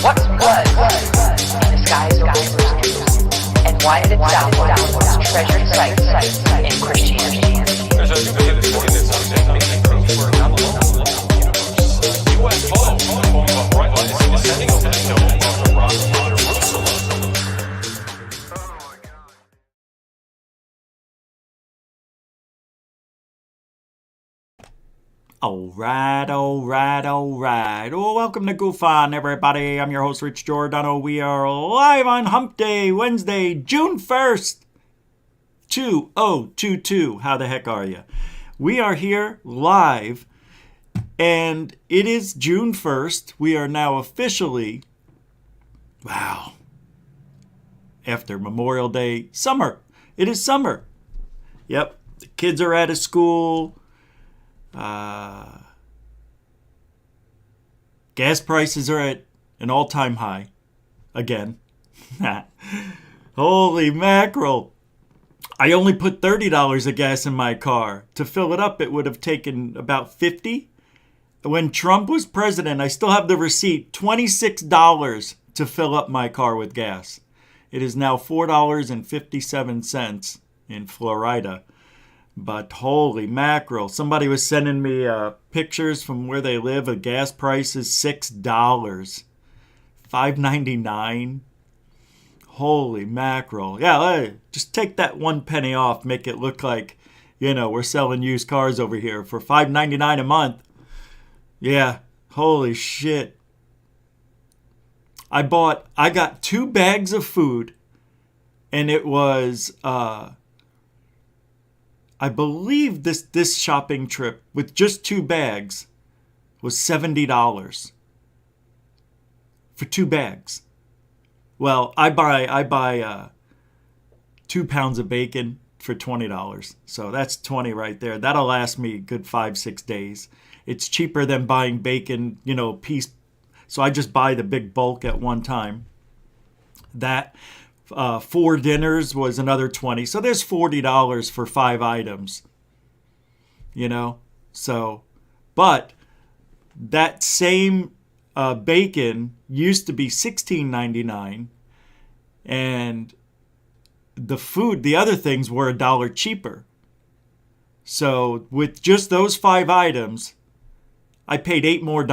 What was in the skies of Ufology, and why it itself was most treasured site in Christianity. There's a UFO descending over the dome of the rock of Jerusalem. Alright. Well, welcome to Goof On, everybody. I'm your host, Rich Giordano. We are live on Hump Day, Wednesday, June 1st, 2022. How the heck are you? We are here live, and it is June 1st. We are now officially, after Memorial Day, summer. It is summer. Yep, the kids are out of school. Gas prices are at an all-time high again. Holy mackerel. I only put $30 of gas in my car. To fill it up, it would have taken about $50. When Trump was president, I still have the receipt, $26 to fill up my car with gas. It is now $4.57 in Florida. But holy mackerel, somebody was sending me pictures from where they live. A gas price is $6, $5.99. Holy mackerel. Yeah, just take that 1 penny off, make it look like, we're selling used cars over here for $5.99 a month. Yeah, holy shit. I got 2 bags of food, and it was, I believe this shopping trip with just 2 bags was $70 for 2 bags. Well, I buy 2 pounds of bacon for $20. So that's 20 right there. That'll last me a good 5-6 days. It's cheaper than buying bacon, piece. So I just buy the big bulk at one time. That 4 dinners was another $20. So there's $40 for 5 items. So, but that same bacon used to be $16.99, and the other things were $1 cheaper. So with just those 5 items, I paid $8 more.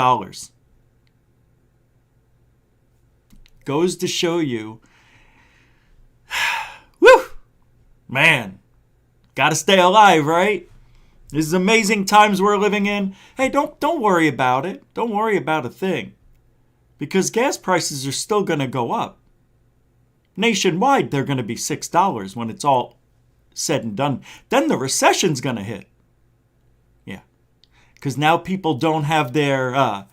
Goes to show you, whew, man, gotta stay alive, right? This is amazing times we're living in. Hey, don't worry about it. Don't worry about a thing. Because gas prices are still going to go up. Nationwide, they're going to be $6 when it's all said and done. Then the recession's going to hit. Yeah. Because now people don't have their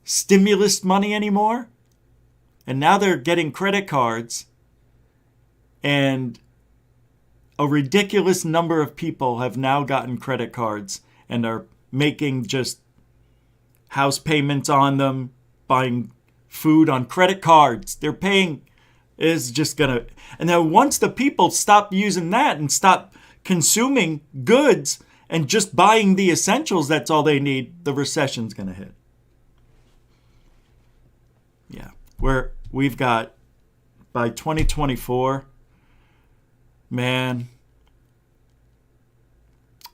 stimulus money anymore. And now they're getting credit cards. And a ridiculous number of people have now gotten credit cards and are making just house payments on them, buying food on credit cards. They're paying is just going to... And then once the people stop using that and stop consuming goods and just buying the essentials, that's all they need, the recession's going to hit. Yeah. We've got, by 2024... Man,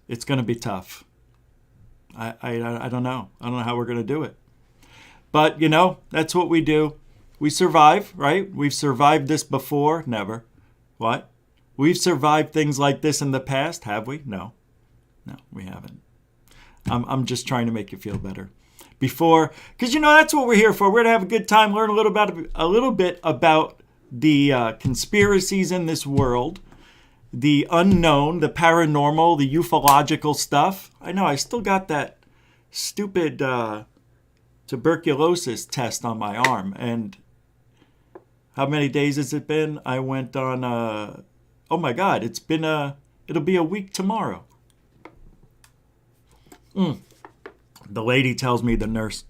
it's going to be tough. I don't know. I don't know how we're going to do it. But, that's what we do. We survive, right? We've survived this before. Never. What? We've survived things like this in the past. Have we? No. No, we haven't. I'm just trying to make you feel better. Because, that's what we're here for. We're going to have a good time, learn a little bit about the conspiracies in this world. The unknown, the paranormal, the ufological stuff. I know, I still got that stupid tuberculosis test on my arm. And how many days has it been? I went on, oh my God, it'll be a week tomorrow. The lady tells me, the nurse,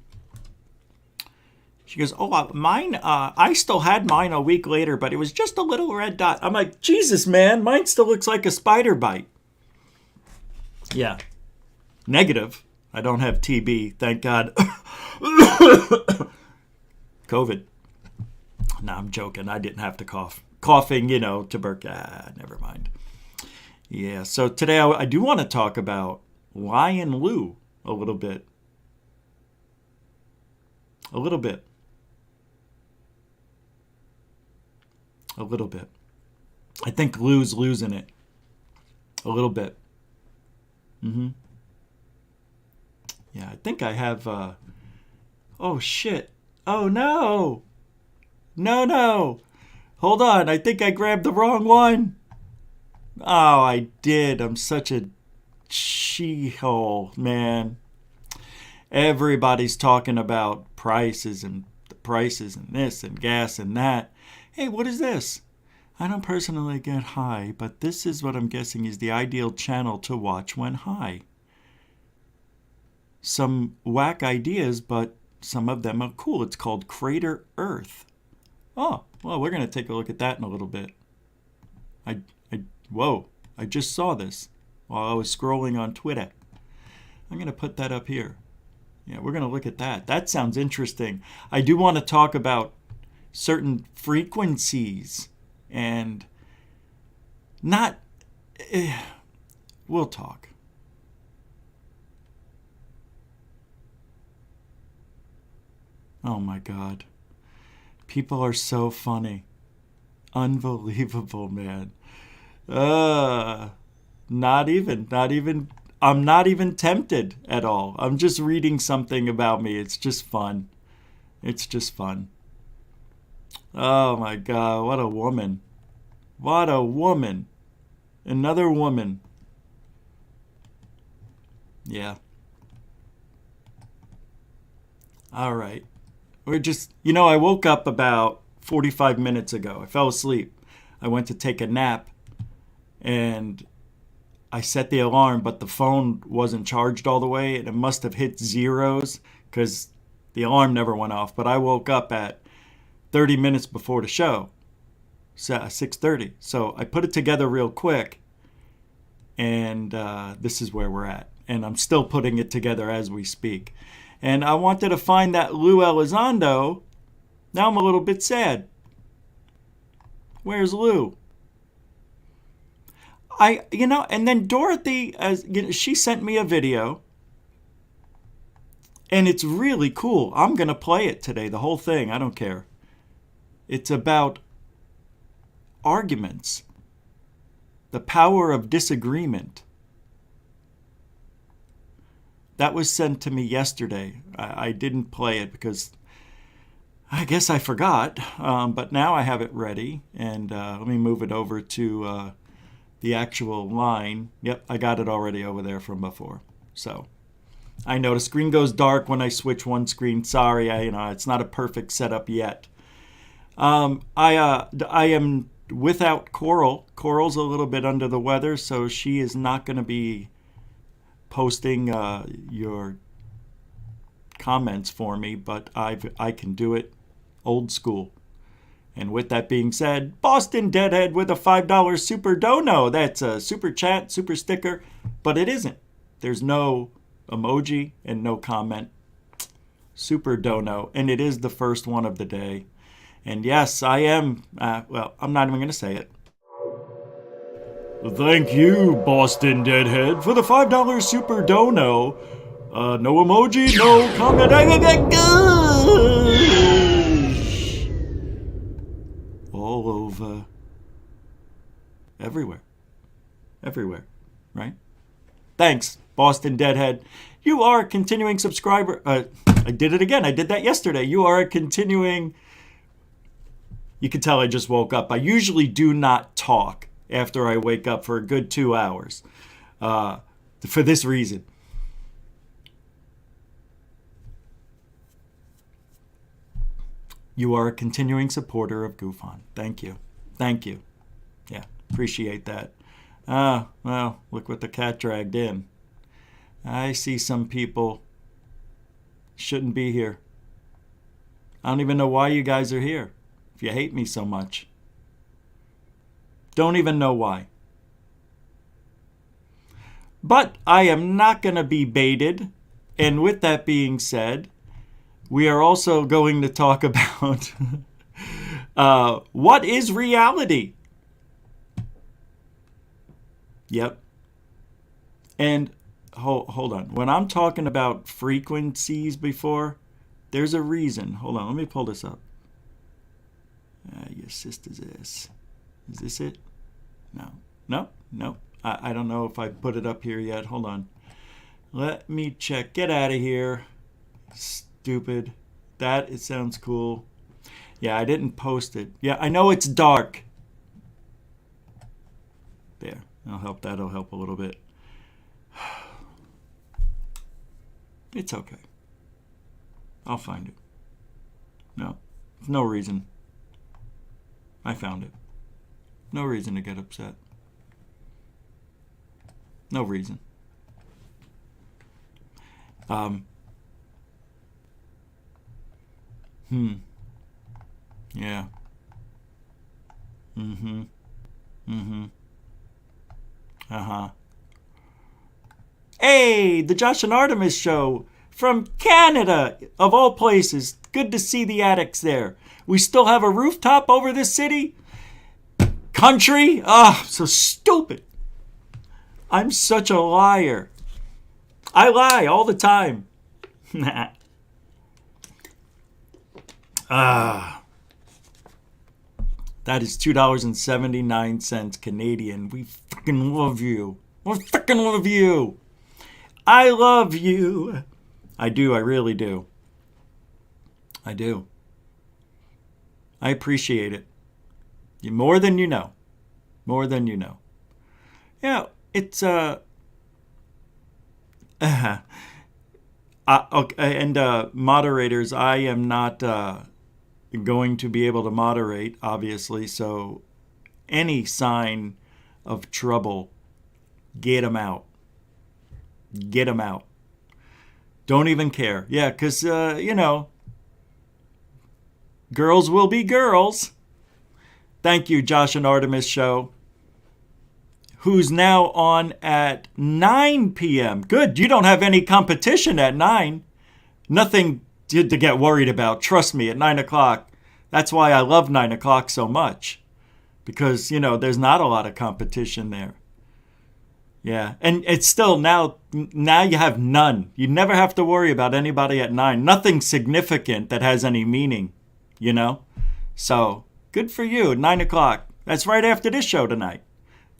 she goes, mine, I still had mine a week later, but it was just a little red dot. I'm like, Jesus, man, mine still looks like a spider bite. Yeah. Negative. I don't have TB, thank God. COVID. No, I'm joking. I didn't have to cough. Coughing, tuberculosis. Never mind. Yeah, so today I do want to talk about Lyin Lu a little bit. A little bit. I think Lou's losing it. A little bit. Yeah, I think I have... Oh, shit. Oh, no. No. Hold on. I think I grabbed the wrong one. Oh, I did. I'm such a she-hole, man. Everybody's talking about prices and this and gas and that. Hey, what is this? I don't personally get high, but this is what I'm guessing is the ideal channel to watch when high. Some whack ideas, but some of them are cool. It's called Crater Earth. Oh, well, we're going to take a look at that in a little bit. Whoa, I just saw this while I was scrolling on Twitter. I'm going to put that up here. Yeah, we're going to look at that. That sounds interesting. I do want to talk about certain frequencies and not... we'll talk. Oh my God. People are so funny. Unbelievable, man. Not even. I'm not even tempted at all. I'm just reading something about me. It's just fun. Oh my God, what a woman. Another woman. Yeah. All right. We're just, I woke up about 45 minutes ago. I fell asleep. I went to take a nap and I set the alarm, but the phone wasn't charged all the way and it must have hit zeros because the alarm never went off. But I woke up at 30 minutes before the show, 6:30. So I put it together real quick and this is where we're at. And I'm still putting it together as we speak. And I wanted to find that Lou Elizondo. Now I'm a little bit sad. Where's Lou? And then Dorothy, she sent me a video. And it's really cool. I'm going to play it today, the whole thing. I don't care. It's about arguments. The power of disagreement. That was sent to me yesterday. I didn't play it because I guess I forgot. But now I have it ready. And let me move it over to the actual line. Yep, I got it already over there from before. So I know the screen goes dark when I switch one screen. Sorry, it's not a perfect setup yet. I am without Coral. Coral's a little bit under the weather, so she is not going to be posting your comments for me, but I can do it old school. And with that being said, Boston Deadhead with a $5 super dono. That's a super chat, super sticker, but it isn't. There's no emoji and no comment. Super dono, and it is the first one of the day. And yes, I am, I'm not even going to say it. Thank you, Boston Deadhead, for the $5 super dono. No emoji, no comment. All over. Everywhere, right? Thanks, Boston Deadhead. You are a continuing subscriber. I did it again. I did that yesterday. You are a continuing... You can tell I just woke up. I usually do not talk after I wake up for a good 2 hours. For this reason. You are a continuing supporter of Goofon. Thank you. Yeah, appreciate that. Well, look what the cat dragged in. I see some people shouldn't be here. I don't even know why you guys are here. If you hate me so much. Don't even know why. But I am not going to be baited. And with that being said, we are also going to talk about What is reality? Yep. And hold on. When I'm talking about frequencies before, there's a reason. Hold on. Let me pull this up. Your sister's ass. Is this it? No. I don't know if I put it up here yet. Hold on. Let me check. Get out of here. Stupid. It sounds cool. Yeah, I didn't post it. Yeah, I know it's dark. There. That'll help a little bit. It's okay. I'll find it. No reason. I found it. No reason to get upset. No reason. Yeah. Hey, the Josh and Artemis show from Canada, of all places. Good to see the addicts there. We still have a rooftop over this city? Country? So stupid. I'm such a liar. I lie all the time. That is $2.79 Canadian. We fucking love you. We fucking love you. I love you. I do. I really do. I do. I appreciate it. More than you know. More than you know. Yeah, it's okay, and moderators, I am not going to be able to moderate, obviously, so any sign of trouble, get them out. Get them out. Don't even care. Yeah, because, girls will be girls. Thank you, Josh and Artemis show, who's now on at 9 p.m. Good, you don't have any competition at 9. Nothing to get worried about. Trust me, at 9 o'clock. That's why I love 9 o'clock so much. Because, there's not a lot of competition there. Yeah, and it's still now you have none. You never have to worry about anybody at 9. Nothing significant that has any meaning, So, good for you, 9 o'clock. That's right after this show tonight.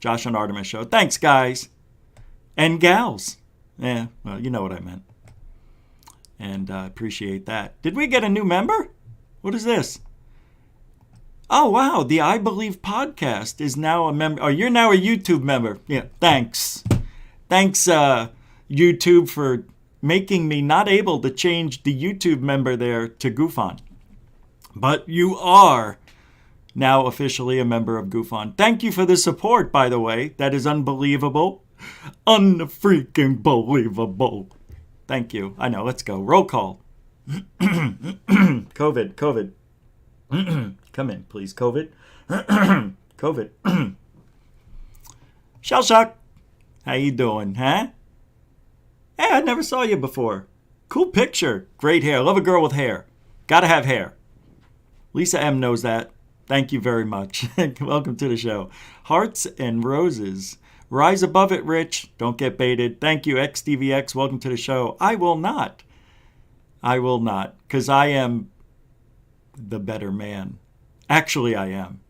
Josh and Artemis show. Thanks, guys. And gals. Yeah, well, you know what I meant. And I appreciate that. Did we get a new member? What is this? Oh, wow. The I Believe podcast is now a member. Oh, you're now a YouTube member. Yeah, thanks. Thanks, YouTube, for making me not able to change the YouTube member there to GoofOn. But you are now officially a member of GoofOn. Thank you for the support, by the way. That is unbelievable. Un-freaking believable. Thank you. I know. Let's go. Roll call. COVID. Come in, please. COVID. COVID. Shell Shock. How you doing, huh? Hey, I never saw you before. Cool picture. Great hair. Love a girl with hair. Gotta have hair. Lisa M knows that. Thank you very much. Welcome to the show. Hearts and roses. Rise above it, Rich. Don't get baited. Thank you, XDVX. Welcome to the show. I will not. Because I am the better man. Actually, I am.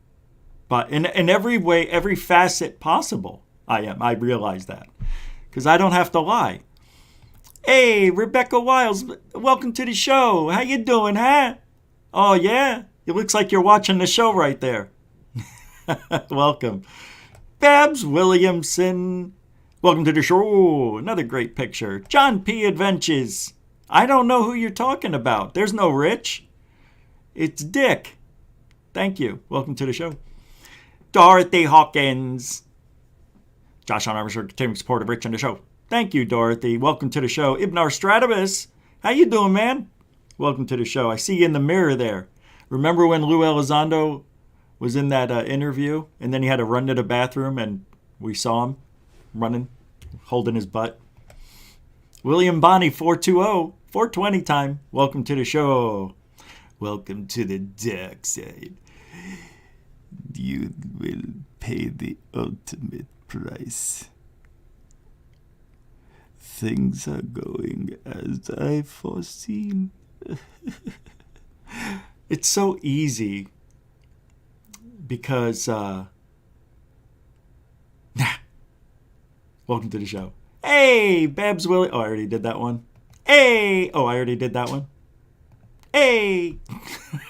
But in every way, every facet possible, I am. I realize that. Because I don't have to lie. Hey, Rebecca Wiles. Welcome to the show. How you doing, huh? Oh, yeah? It looks like you're watching the show right there. Welcome. Babs Williamson. Welcome to the show. Another great picture. John P. Adventures. I don't know who you're talking about. There's no Rich. It's Dick. Thank you. Welcome to the show. Dorothy Hawkins. Josh on Armstrong, continuing support of Rich on the show. Thank you, Dorothy. Welcome to the show. Ibnar Stratibus. How you doing, man? Welcome to the show. I see you in the mirror there. Remember when Lou Elizondo was in that interview and then he had to run to the bathroom and we saw him running, holding his butt? William Bonney, 420, 420 time. Welcome to the show. Welcome to the dark side. You will pay the ultimate price. Things are going as I foreseen. It's so easy because, welcome to the show. Hey, Babs Willie. Oh, I already did that one. Hey. Oh, I already did that one. Hey.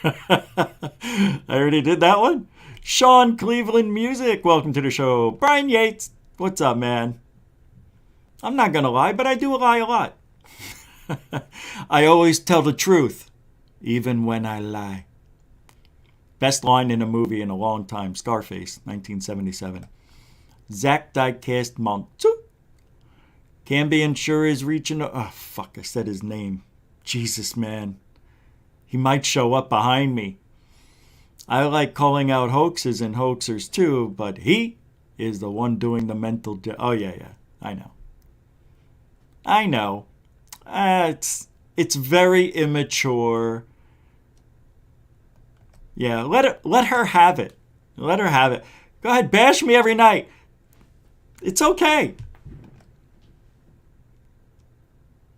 I already did that one. Sean Cleveland Music. Welcome to the show. Brian Yates. What's up, man? I'm not going to lie, but I do lie a lot. I always tell the truth, even when I lie. Best line in a movie in a long time. Scarface, 1977. Zach Diecast Montu. Cambion sure is reaching... Oh, fuck, I said his name. Jesus, man. He might show up behind me. I like calling out hoaxes and hoaxers too, but he is the one doing the mental... Oh, yeah. I know. It's very immature. Yeah, let her have it. Let her have it. Go ahead, bash me every night. It's okay.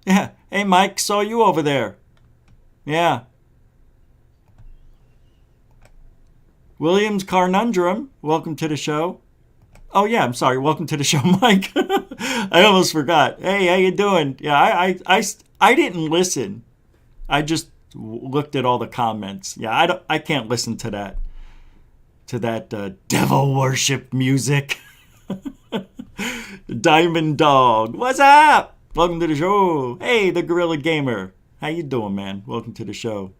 Yeah. Hey, Mike, saw you over there. Yeah. Williams Carnundrum, welcome to the show. Oh, yeah, I'm sorry. Welcome to the show, Mike. I almost forgot. Hey, how you doing? Yeah, I didn't listen. I just looked at all the comments. Yeah, I can't listen to that devil worship music. Diamond Dog, what's up? Welcome to the show. Hey, the Gorilla Gamer. How you doing, man? Welcome to the show.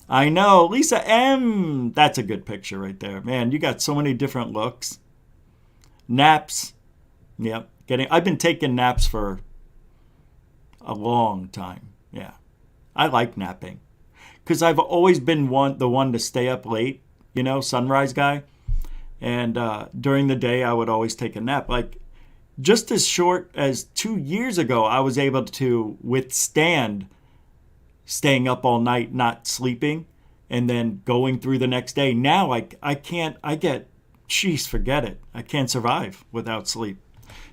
I know, Lisa M. That's a good picture right there. Man, you got so many different looks. Naps. Yep. I've been taking naps for a long time. Yeah. I like napping. Because I've always been the one to stay up late, sunrise guy. And during the day, I would always take a nap. Like, just as short as 2 years ago, I was able to withstand staying up all night, not sleeping, and then going through the next day. Now I can't, forget it. I can't survive without sleep.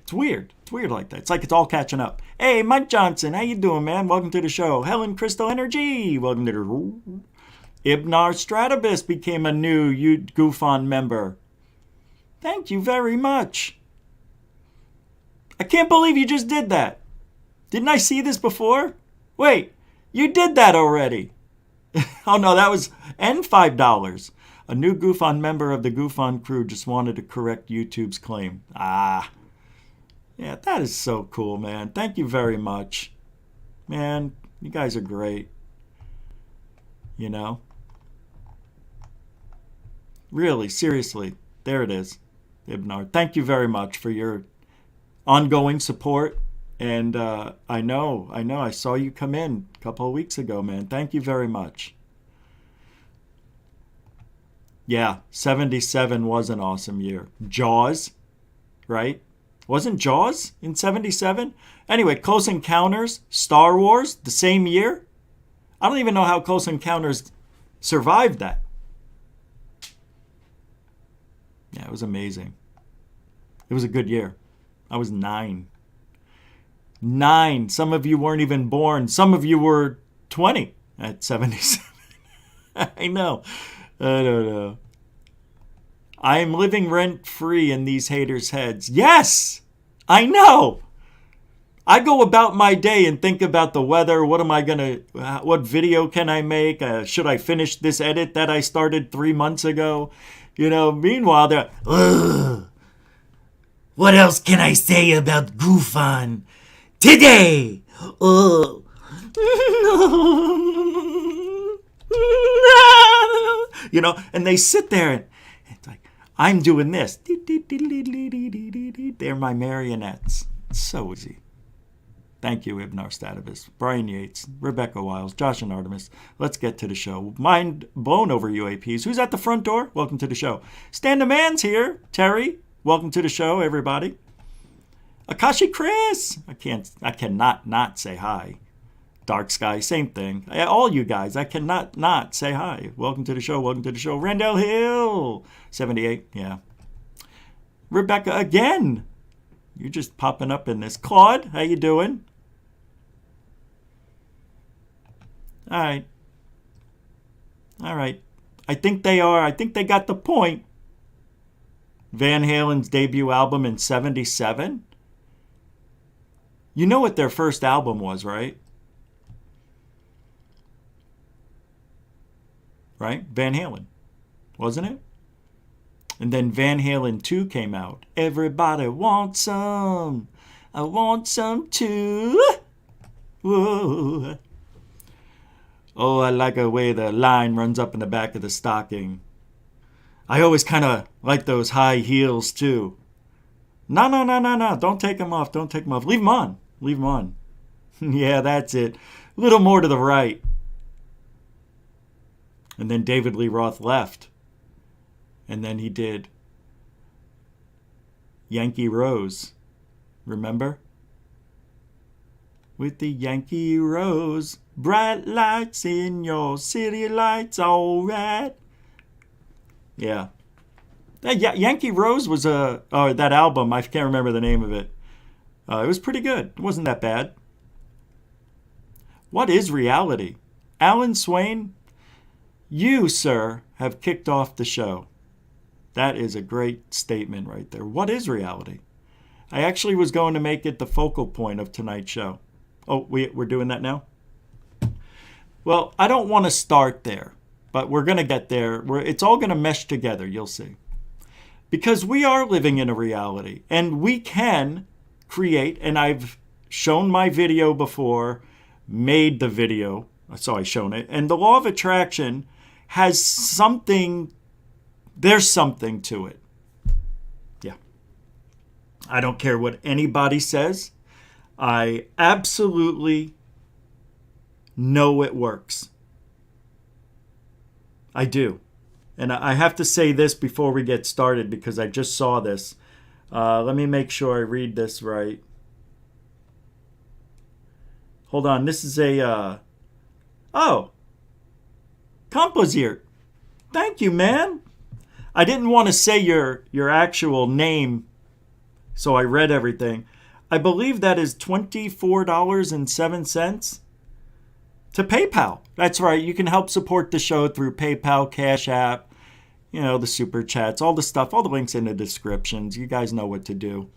It's weird. It's weird like that. It's like it's all catching up. Hey, Mike Johnson, how you doing, man? Welcome to the show. Helen Crystal Energy, welcome to the... Ibnar Stratabus became a new Goofon member. Thank you very much. I can't believe you just did that. Didn't I see this before? Wait, you did that already. Oh, no, that was... And $5. A new Goofon member of the Goofon crew just wanted to correct YouTube's claim. Ah. Yeah, that is so cool, man. Thank you very much. Man, you guys are great. Really, seriously. There it is. Ibnar, thank you very much for your ongoing support. And I know. I saw you come in a couple of weeks ago, man. Thank you very much. Yeah, 77 was an awesome year. Jaws, right? Wasn't Jaws in 77? Anyway, Close Encounters, Star Wars, the same year. I don't even know how Close Encounters survived that. Yeah, it was amazing. It was a good year. I was 9. 9. Some of you weren't even born. Some of you were 20 at 77. I know. I don't know. I am living rent-free in these haters' heads. Yes! I know! I go about my day and think about the weather. What video can I make? Should I finish this edit that I started 3 months ago? Meanwhile, they're, ugh. What else can I say about Goofon today? Ugh. And they sit there and it's like, I'm doing this. They're my marionettes. It's so easy. Thank you, Ibnar Stativus, Brian Yates, Rebecca Wiles, Josh and Artemis. Let's get to the show. Mind blown over UAPs. Who's at the front door? Welcome to the show. Stan the Man's here. Terry, welcome to the show, everybody. Akashi Chris. I cannot not say hi. Dark Sky, same thing. All you guys, I cannot not say hi. Welcome to the show. Welcome to the show. Randall Hill, 78. Yeah. Rebecca again. You're just popping up in this. Claude, how you doing? All right. All right. I think they got the point. Van Halen's debut album in 77. You know what their first album was, right? Right? Van Halen. Wasn't it? And then Van Halen 2 came out. Everybody wants some. I want some too. Whoa. Oh, I like the way the line runs up in the back of the stocking. I always kind of like those high heels too. No. Don't take them off. Don't take them off. Leave them on. Leave them on. Yeah, that's it. A little more to the right. And then David Lee Roth left. And then he did Yankee Rose. Remember? With the Yankee Rose, bright lights in your city lights, all right. Yeah. Yankee Rose was that album. I can't remember the name of it. It was pretty good. It wasn't that bad. What is reality? Alan Swain, you, sir, have kicked off the show. That is a great statement right there. What is reality? I actually was going to make it the focal point of tonight's show. Oh, we're doing that now? Well, I don't want to start there, but we're going to get there. It's all going to mesh together, you'll see. Because we are living in a reality, and we can create, and I've shown my video before, made the video, so I've shown it, and the law of attraction has something, there's something to it. Yeah. I don't care what anybody says. I absolutely know it works. I do. And I have to say this before we get started because I just saw this. Let me make sure I read this right. Hold on. This is a... Composier. Thank you, man. I didn't want to say your actual name, so I read everything. I believe that is $24.07 to PayPal. That's right. You can help support the show through PayPal, Cash App, the super chats, all the stuff, all the links in the descriptions. You guys know what to do.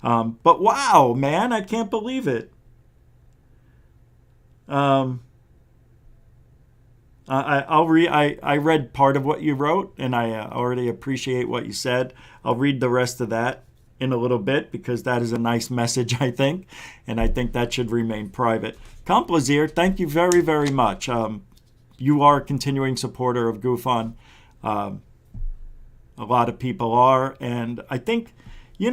But wow, man, I can't believe it. I read part of what you wrote, and I already appreciate what you said. I'll read the rest of that in a little bit because that is a nice message, I think, and I think that should remain private. Complaisir, thank you very, very much. You are a continuing supporter of GoofOn. A lot of people are, and I think, you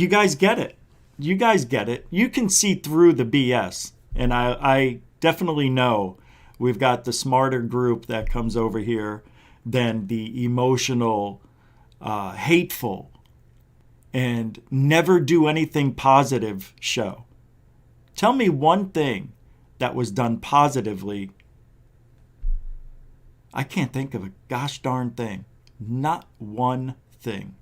guys get it. You guys get it. You can see through the BS, and I definitely know we've got the smarter group that comes over here than the emotional, hateful, and never do anything positive show. Tell me one thing that was done positively. I can't think of a gosh darn thing. Not one thing.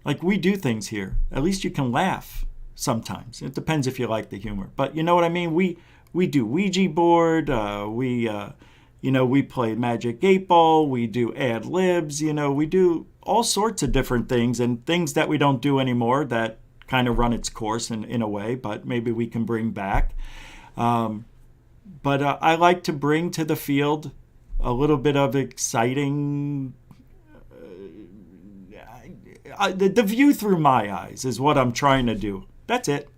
Like, we do things here. At least you can laugh sometimes. It depends if you like the humor. But you know what I mean? We do Ouija board. We play Magic 8 Ball. We do ad libs. We do all sorts of different things and things that we don't do anymore that kind of run its course in a way, but maybe we can bring back. But I like to bring to the field a little bit of exciting... the view through my eyes is what I'm trying to do. That's it.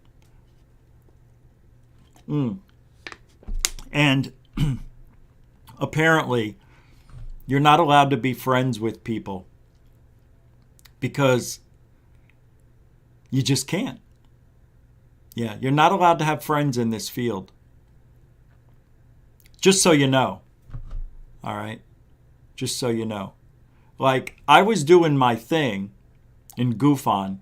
And apparently, you're not allowed to be friends with people because you just can't. Yeah, you're not allowed to have friends in this field. Just so you know. All right? Just so you know. Like, I was doing my thing in GoofOn,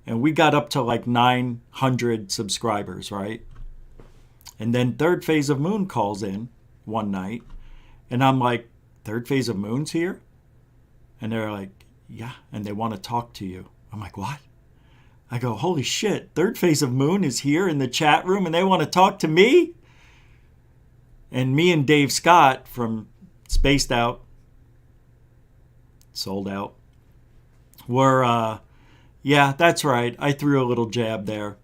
And we got up to like 900 subscribers, right? And then Third Phase of Moon calls in one night. And I'm like, Third Phase of Moon's here? And they're like, yeah. And they want to talk to you. I'm like, what? I go, holy shit. Third Phase of Moon is here in the chat room and they want to talk to me? And me and Dave Scott from Spaced Out, Sold Out, were, yeah, that's right. I threw a little jab there.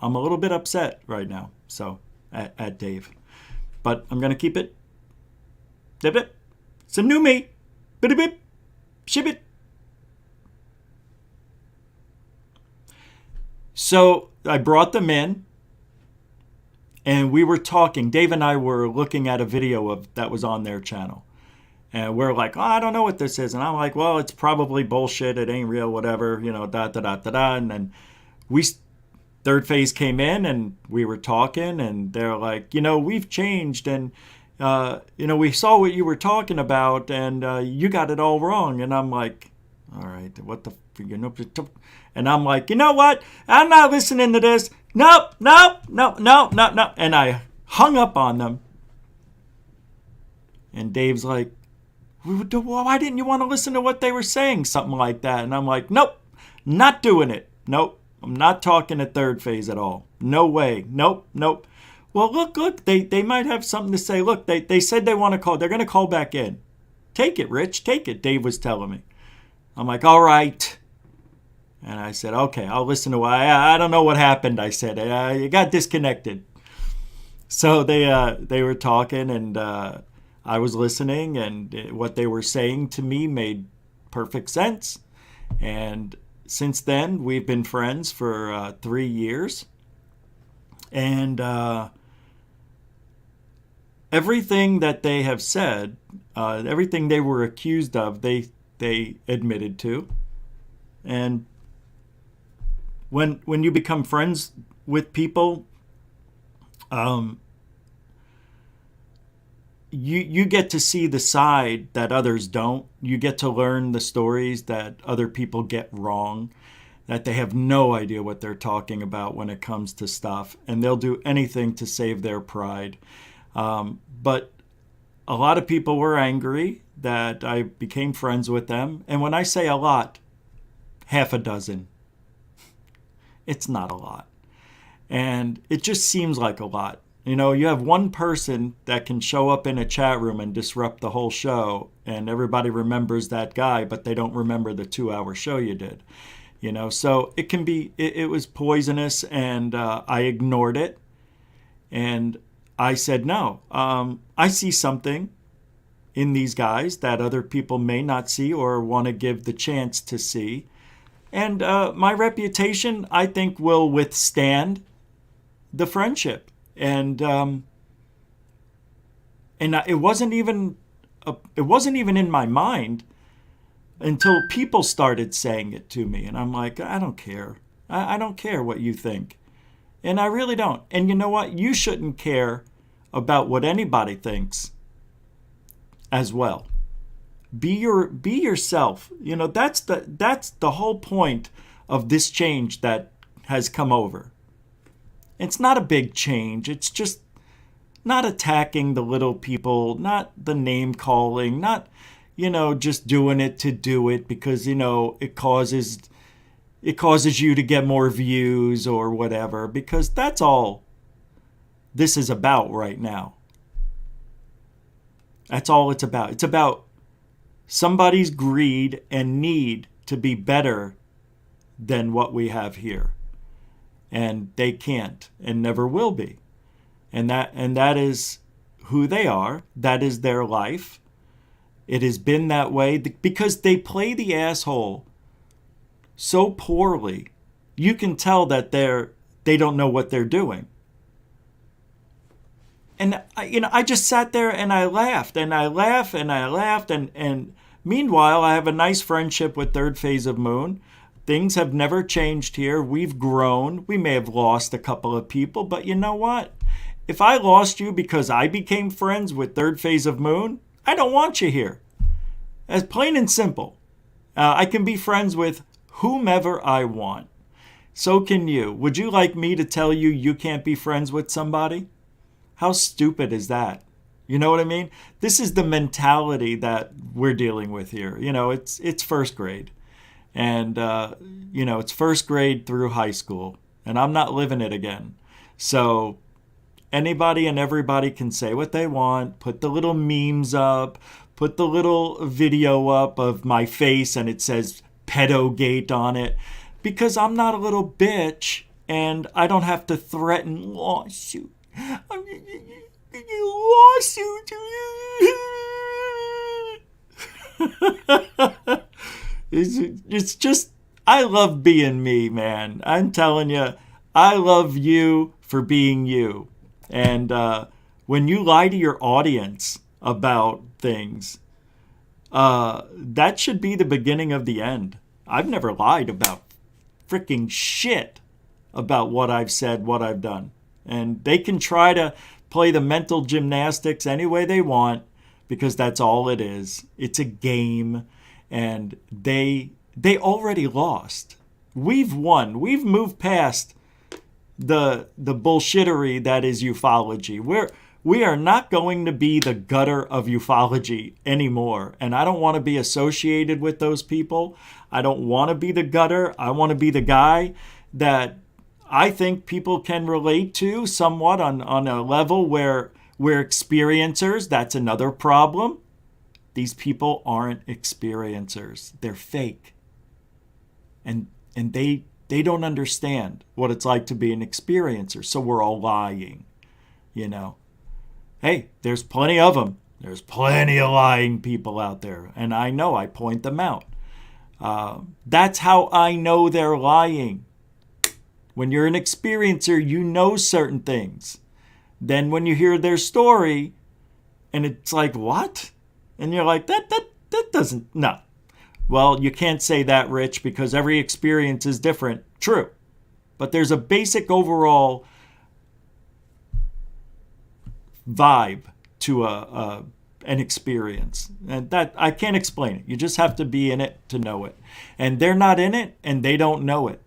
I'm a little bit upset right now, so, at Dave. But I'm going to keep it. Dip it. It's a new me. Bip bip. Ship it. So I brought them in. And we were talking. Dave and I were looking at a video that was on their channel. And we're like, oh, I don't know what this is. And I'm like, well, it's probably bullshit. It ain't real, whatever, da. And then Third Phase came in and we were talking. And they're like, we've changed. And, we saw what you were talking about. And you got it all wrong. And I'm like, all right, what the... And I'm like, you know what? I'm not listening to this. Nope. And I hung up on them. And Dave's like, why didn't you want to listen to what they were saying? Something like that. And I'm like, nope, not doing it. Nope, I'm not talking at Third Phase at all. No way. Nope. Well, look, they might have something to say. Look, they said they want to call. They're going to call back in. Take it, Rich, take it, Dave was telling me. I'm like, all right. And I said, okay, I'll listen to why. I don't know what happened, I said. You got disconnected. So they were talking, and I was listening, and what they were saying to me made perfect sense. And since then, we've been friends for 3 years. And everything that they have said, everything they were accused of, they admitted to. And when you become friends with people, you get to see the side that others don't. You get to learn the stories that other people get wrong, that they have no idea what they're talking about when it comes to stuff, and they'll do anything to save their pride. But a lot of people were angry that I became friends with them. And when I say a lot, half a dozen. It's not a lot. And it just seems like a lot. You have one person that can show up in a chat room and disrupt the whole show, and everybody remembers that guy, but they don't remember the 2-hour show you did. So it can be, it was poisonous, and I ignored it. And I said, no, I see something in these guys that other people may not see or want to give the chance to see. And my reputation, I think, will withstand the friendship. And it wasn't even in my mind until people started saying it to me. And I'm like, I don't care. I don't care what you think. And I really don't. And you know what? You shouldn't care about what anybody thinks as well. Be yourself. That's the whole point of this change that has come over. It's not a big change. It's just not attacking the little people, not the name calling, not just doing it to do it because it causes you to get more views or whatever, because that's all this is about right now. That's all it's about. It's about somebody's greed and need to be better than what we have here. And they can't and never will be. And that is who they are. That is their life. It has been that way because they play the asshole so poorly. You can tell that they don't know what they're doing. And I just sat there and I laughed and I laughed and I laughed. And meanwhile, I have a nice friendship with Third Phase of Moon. Things have never changed here. We've grown. We may have lost a couple of people, but you know what? If I lost you because I became friends with Third Phase of Moon, I don't want you here. As plain and simple. I can be friends with whomever I want. So can you. Would you like me to tell you you can't be friends with somebody? How stupid is that? You know what I mean? This is the mentality that we're dealing with here. It's first grade. And, it's first grade through high school. And I'm not living it again. So anybody and everybody can say what they want, put the little memes up, put the little video up of my face and it says pedogate on it, because I'm not a little bitch and I don't have to threaten lawsuit. Lawsuit. It's just, I love being me, man. I'm telling you, I love you for being you. And when you lie to your audience about things, that should be the beginning of the end. I've never lied about freaking shit about what I've said, what I've done. And they can try to play the mental gymnastics any way they want, because that's all it is. It's a game, and they already lost. We've won. We've moved past the bullshittery that is ufology. We are not going to be the gutter of ufology anymore. And I don't want to be associated with those people. I don't want to be the gutter. I want to be the guy that I think people can relate to somewhat on a level where we're experiencers. That's another problem. These people aren't experiencers. They're fake. And they don't understand what it's like to be an experiencer. So we're all lying, Hey, there's plenty of them. There's plenty of lying people out there. And I know, I point them out. That's how I know they're lying. When you're an experiencer, you know certain things. Then when you hear their story, and it's like, what? And you're like, that doesn't, no. Well, you can't say that, Rich, because every experience is different. True. But there's a basic overall vibe to an experience. And that, I can't explain it. You just have to be in it to know it. And they're not in it, and they don't know it.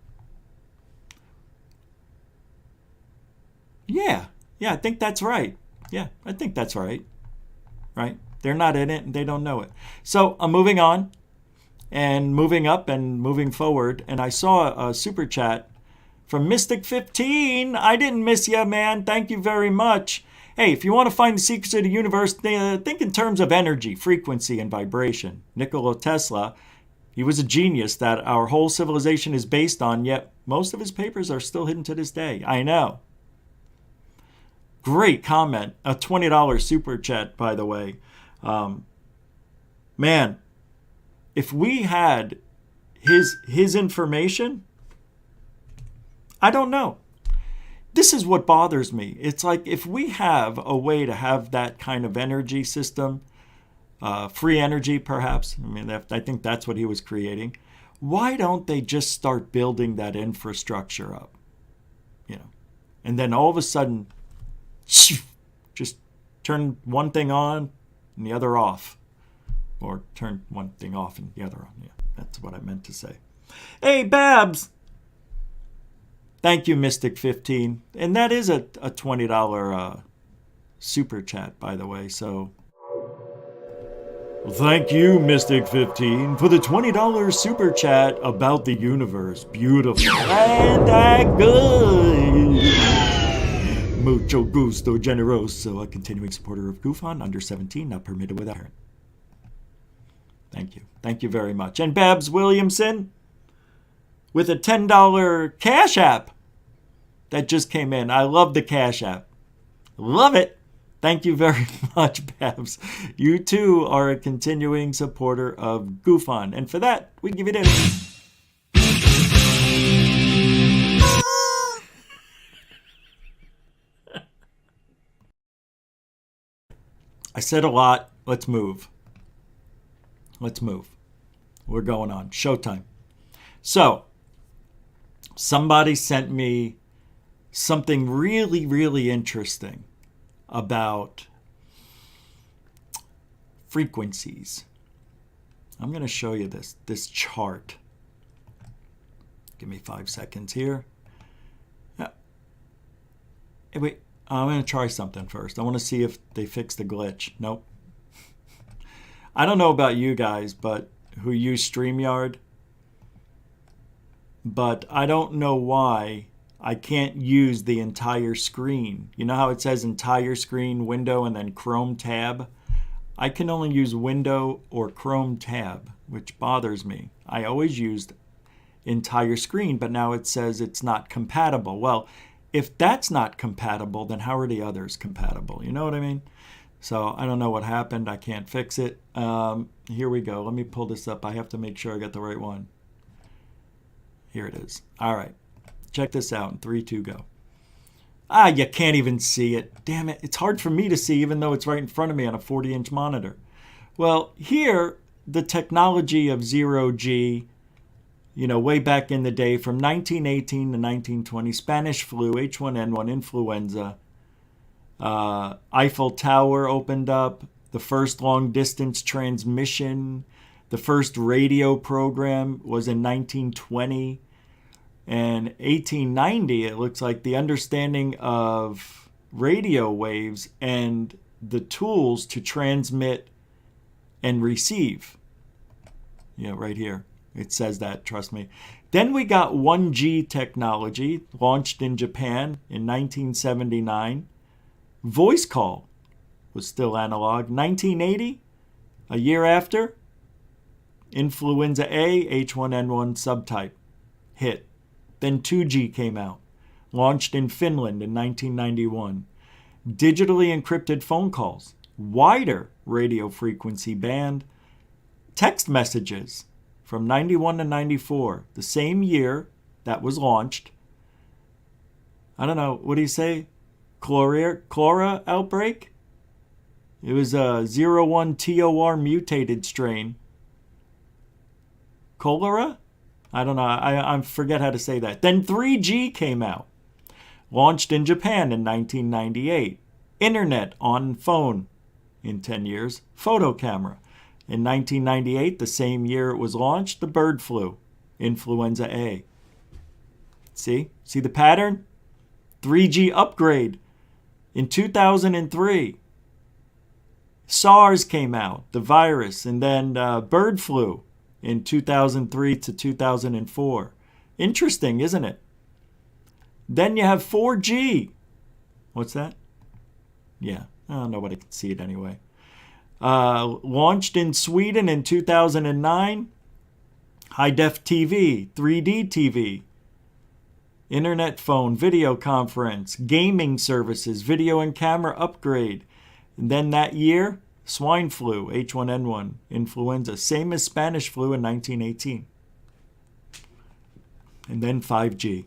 Yeah, I think that's right. Yeah, I think that's right. Right? They're not in it, and they don't know it. So I'm moving on. And moving up and moving forward. And I saw a super chat from Mystic15. I didn't miss you, man. Thank you very much. Hey, if you want to find the secrets of the universe, think in terms of energy, frequency, and vibration. Nikola Tesla, he was a genius that our whole civilization is based on, yet most of his papers are still hidden to this day. I know. Great comment. A $20 super chat, by the way. Man, if we had his information, I don't know. This is what bothers me. It's like, if we have a way to have that kind of energy system, free energy perhaps, I think that's what he was creating, why don't they just start building that infrastructure up? And then all of a sudden, just turn one thing on and the other off. Or turn one thing off and the other on. Yeah, that's what I meant to say. Hey, Babs! Thank you, Mystic15. And that is a $20 super chat, by the way. So thank you, Mystic15, for the $20 super chat about the universe. Beautiful and that good. Mucho gusto, generoso. A continuing supporter of Goofon, under 17, not permitted without parent. Thank you. Thank you very much. And Babs Williamson with a $10 Cash App that just came in. I love the Cash App. Love it. Thank you very much, Babs. You too are a continuing supporter of Goofon. And for that, we give you this. I said a lot. Let's move. We're going on. Showtime. So, somebody sent me something really, really interesting about frequencies. I'm going to show you this chart. Give me 5 seconds here. Hey, wait, I'm going to try something first. I want to see if they fix the glitch. Nope. I don't know about you guys, but who use StreamYard, but I don't know why I can't use the entire screen. You know how it says entire screen, window, and then Chrome tab? I can only use window or Chrome tab, which bothers me. I always used entire screen, but now it says it's not compatible. Well, if that's not compatible, then how are the others compatible? You know what I mean? So I don't know what happened. I can't fix it. Here we go. Let me pull this up. I have to make sure I got the right one. Here it is. All right. Check this out. In 3, 2, go. You can't even see it. Damn it. It's hard for me to see even though it's right in front of me on a 40-inch monitor. Well, here, the technology of zero-G, way back in the day from 1918 to 1920, Spanish flu, H1N1, influenza, Eiffel Tower opened up, the first long-distance transmission, the first radio program was in 1920, and 1890, it looks like the understanding of radio waves and the tools to transmit and receive. Right here. It says that, trust me. Then we got 1G technology, launched in Japan in 1979. Voice call was still analog. 1980, a year after, influenza A, H1N1 subtype, hit. Then 2G came out, launched in Finland in 1991. Digitally encrypted phone calls, wider radio frequency band, text messages, from 91 to 94, the same year that was launched. I don't know, what do you say? Cholera outbreak? It was a 01 TOR mutated strain. Cholera? I don't know, I forget how to say that. Then 3G came out. Launched in Japan in 1998. Internet on phone in 10 years. Photo camera. In 1998, the same year it was launched, the bird flu, influenza A. See the pattern? 3G upgrade in 2003. SARS came out, the virus, and then bird flu in 2003 to 2004. Interesting, isn't it? Then you have 4G. What's that? Yeah, nobody can see it anyway. Launched in Sweden in 2009. High-def TV, 3D TV, internet phone, video conference, gaming services, video and camera upgrade. And then that year, swine flu, H1N1, influenza, same as Spanish flu in 1918. And then 5G,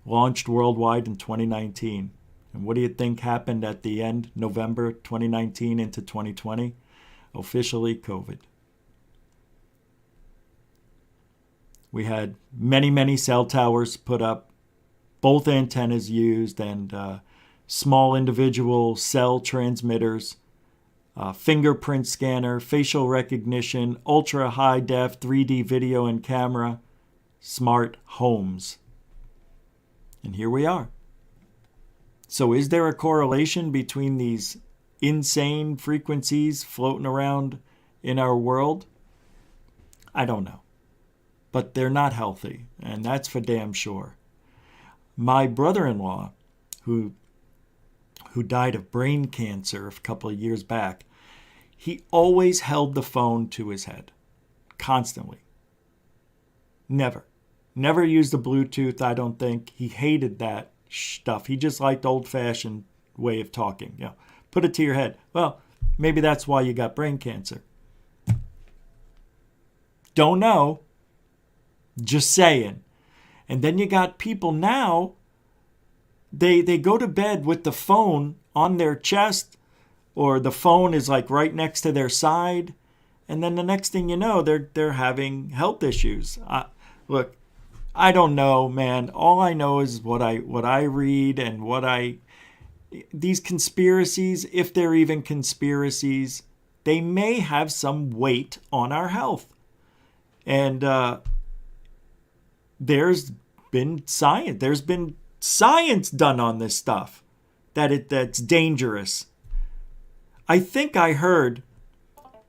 launched worldwide in 2019. And what do you think happened at the end, November 2019 into 2020? Officially COVID. We had many cell towers put up, both antennas used, and small individual cell transmitters, fingerprint scanner, facial recognition, ultra high def 3D video and camera, smart homes. And here we are. So is there a correlation between these insane frequencies floating around in our world? I don't know. But they're not healthy, and that's for damn sure. My brother-in-law, who died of brain cancer a couple of years back, he always held the phone to his head, constantly. Never used the Bluetooth, I don't think. He hated that stuff. He just liked old-fashioned way of talking. Put it to your head. Well, maybe that's why you got brain cancer. Don't know. Just saying. And then you got people now, they go to bed with the phone on their chest, or the phone is like right next to their side, and then the next thing you know, they're having health issues. Look, I don't know, man. All I know is what I read and these conspiracies, if they're even conspiracies, they may have some weight on our health. And there's been science done on this stuff that's dangerous. I think I heard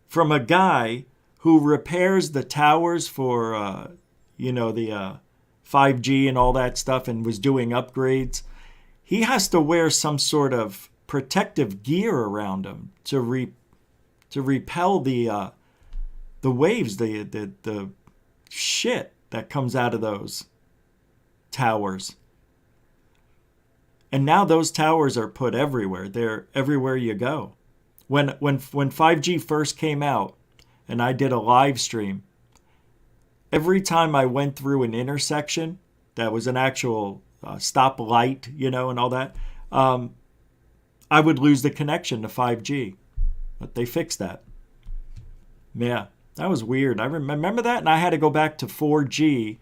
from a guy who repairs the towers for the 5G and all that stuff and was doing upgrades. He has to wear some sort of protective gear around him to repel the waves, the shit that comes out of those towers. And now those towers are put everywhere. They're everywhere you go. When 5G first came out and I did a live stream, every time I went through an intersection that was an actual stop light, and all that, I would lose the connection to 5G. But they fixed that. Yeah, that was weird. I remember that, and I had to go back to 4G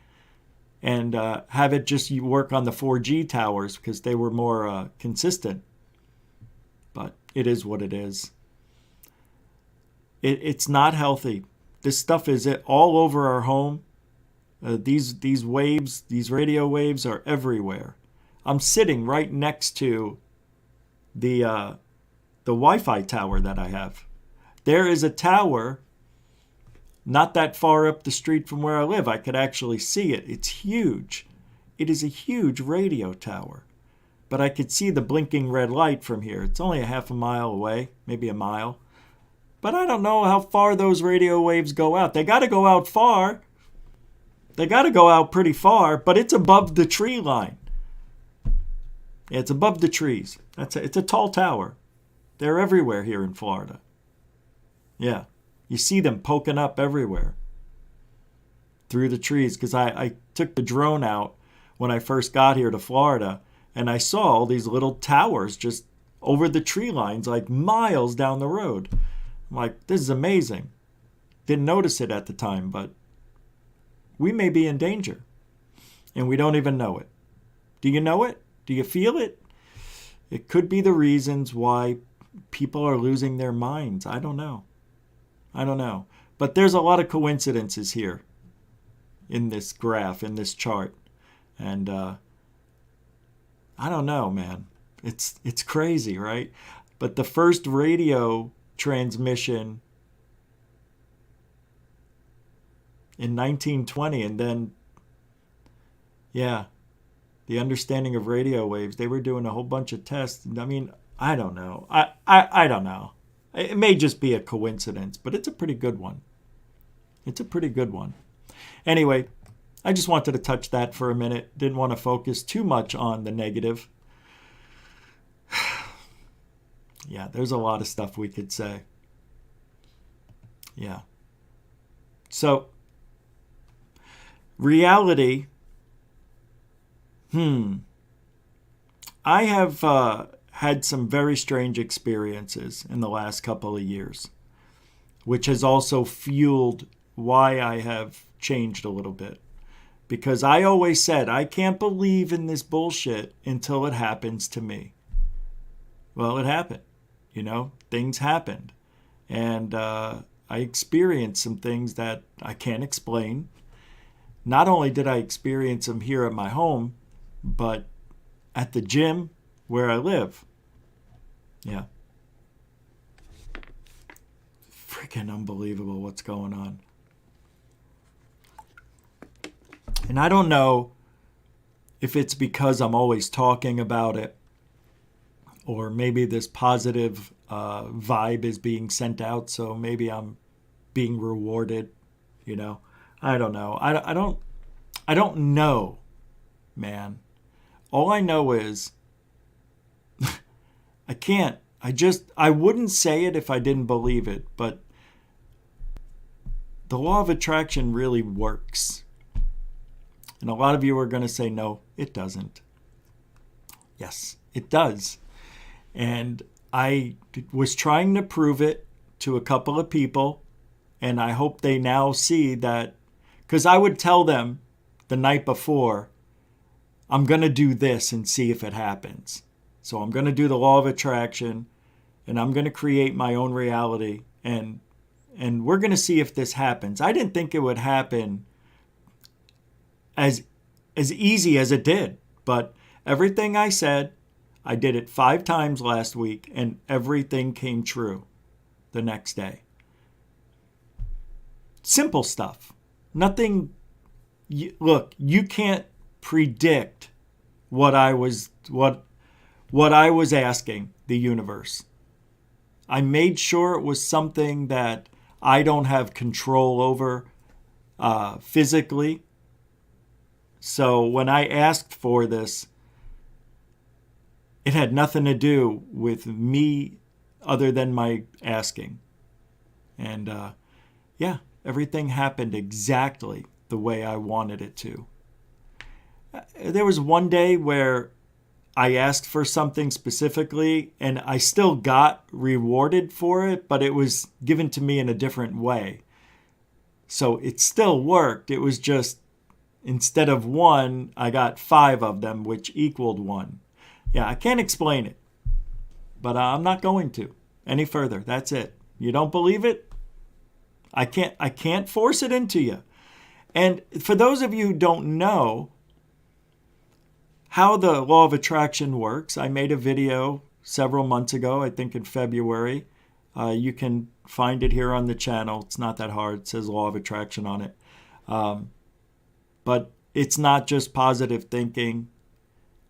and have it just work on the 4G towers because they were more consistent. But it is what it is. It's not healthy. This stuff is all over our home. These waves, these radio waves are everywhere. I'm sitting right next to the Wi-Fi tower that I have. There is a tower not that far up the street from where I live. I could actually see it. It's huge. It is a huge radio tower. But I could see the blinking red light from here. It's only a half a mile away, maybe a mile. But I don't know how far those radio waves go out. They got to go out far. They got to go out pretty far, but it's above the tree line. It's above the trees. It's a tall tower. They're everywhere here in Florida. Yeah, you see them poking up everywhere through the trees because I took the drone out when I first got here to Florida, and I saw all these little towers just over the tree lines like miles down the road. I'm like, this is amazing. Didn't notice it at the time, but we may be in danger, and we don't even know it. Do you know it? Do you feel it? It could be the reasons why people are losing their minds. I don't know. But there's a lot of coincidences here in this graph, in this chart. And I don't know, man. It's crazy, right? But the first radio transmission in 1920, and then, yeah, the understanding of radio waves, they were doing a whole bunch of tests. I mean, I don't know. I don't know. It may just be a coincidence, but it's a pretty good one. Anyway, I just wanted to touch that for a minute. Didn't want to focus too much on the negative. Yeah, there's a lot of stuff we could say. Yeah. So, reality. I have had some very strange experiences in the last couple of years, which has also fueled why I have changed a little bit. Because I always said, I can't believe in this bullshit until it happens to me. Well, it happened. Things happened. And I experienced some things that I can't explain. Not only did I experience them here at my home, but at the gym where I live. Yeah. Freaking unbelievable what's going on. And I don't know if it's because I'm always talking about it, or maybe this positive vibe is being sent out, so maybe I'm being rewarded, I don't know. I don't know, man. All I know is I wouldn't say it if I didn't believe it, but the law of attraction really works. And a lot of you are going to say, no, it doesn't. Yes, it does. And I was trying to prove it to a couple of people, and I hope they now see that, because I would tell them the night before, I'm going to do this and see if it happens. So I'm going to do the law of attraction, and I'm going to create my own reality, and we're going to see if this happens. I didn't think it would happen as as easy as it did. But everything I said, I did it 5 times last week, and everything came true the next day. Simple stuff. Nothing. Look, you can't predict what I was asking the universe. I made sure it was something that I don't have control over physically. So when I asked for this, it had nothing to do with me other than my asking. And yeah, everything happened exactly the way I wanted it to. There was one day where I asked for something specifically and I still got rewarded for it, but it was given to me in a different way. So it still worked. It was just instead of 1, I got 5 of them, which equaled 1. Yeah, I can't explain it, but I'm not going to any further. That's it. You don't believe it? I can't force it into you. And for those of you who don't know how the law of attraction works, I made a video several months ago, I think in February. You can find it here on the channel. It's not that hard. It says law of attraction on it. But it's not just positive thinking.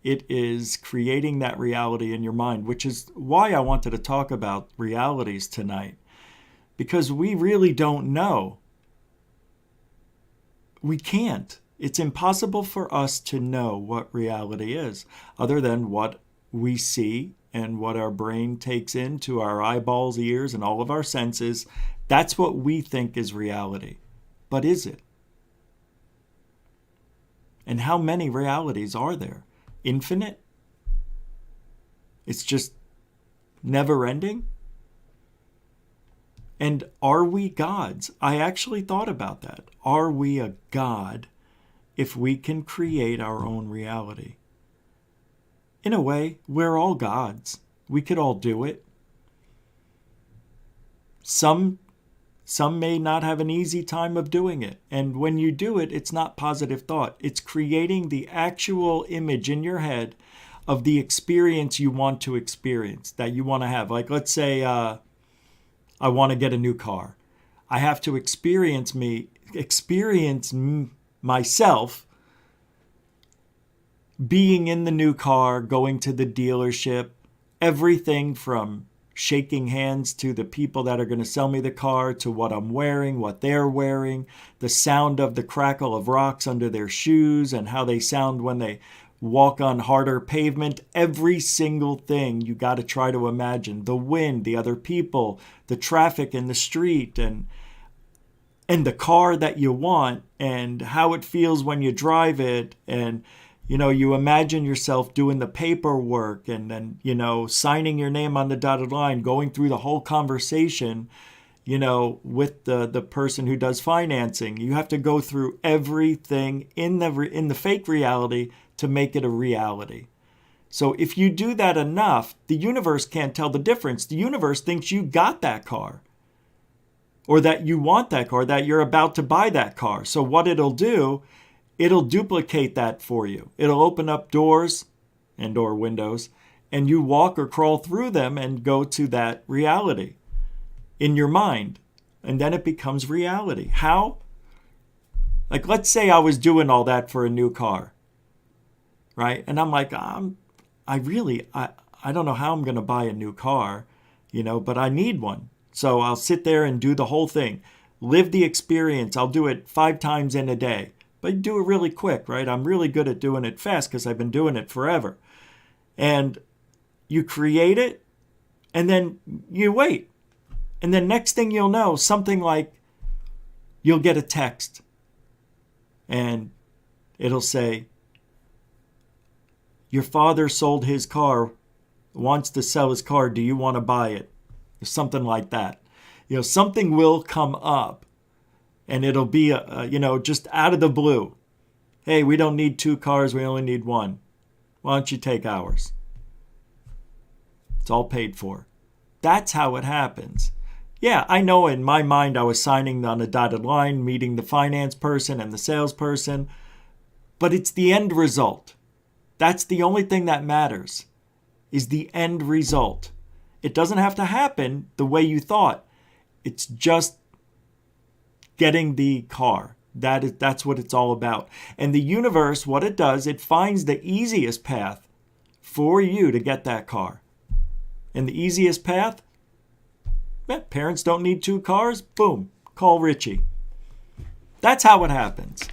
It is creating that reality in your mind, which is why I wanted to talk about realities tonight. Because we really don't know. We can't. It's impossible for us to know what reality is, other than what we see and what our brain takes into our eyeballs, ears, and all of our senses. That's what we think is reality. But is it? And how many realities are there? Infinite? It's just never ending? And are we gods? I actually thought about that. Are we a god if we can create our own reality? In a way, we're all gods. We could all do it. Some may not have an easy time of doing it. And when you do it, it's not positive thought. It's creating the actual image in your head of the experience you want to experience, that you want to have. Like, let's say I want to get a new car. I have to experience myself being in the new car, going to the dealership, everything from shaking hands to the people that are going to sell me the car, to what I'm wearing, what they're wearing, the sound of the crackle of rocks under their shoes and how they sound when they walk on harder pavement. Every single thing you got to try to imagine. The wind, the other people, the traffic in the street, and the car that you want, and how it feels when you drive it. And you imagine yourself doing the paperwork and then, signing your name on the dotted line, going through the whole conversation, with the person who does financing. You have to go through everything in the fake reality to make it a reality. So if you do that enough, the universe can't tell the difference. The universe thinks you got that car, or that you want that car, that you're about to buy that car. So what it'll do, it'll duplicate that for you. It'll open up doors and/or windows, and you walk or crawl through them and go to that reality in your mind. And then it becomes reality. How? Like, let's say I was doing all that for a new car, right? And I'm like, I don't know how I'm going to buy a new car, but I need one. So I'll sit there and do the whole thing, live the experience. I'll do it 5 times in a day. But do it really quick, right? I'm really good at doing it fast because I've been doing it forever. And you create it, and then you wait. And then next thing you'll know, something like you'll get a text. And it'll say, your father sold his car, wants to sell his car. Do you want to buy it? Or something like that. Something will come up. And it'll be, just out of the blue. Hey, we don't need 2 cars. We only need 1. Why don't you take ours? It's all paid for. That's how it happens. Yeah, I know in my mind I was signing on a dotted line, meeting the finance person and the salesperson. But it's the end result. That's the only thing that matters, is the end result. It doesn't have to happen the way you thought. It's just getting the car. That's what it's all about. And the universe, what it does, it finds the easiest path for you to get that car. And the easiest path, parents don't need 2 cars, boom, call Richie. That's how it happens.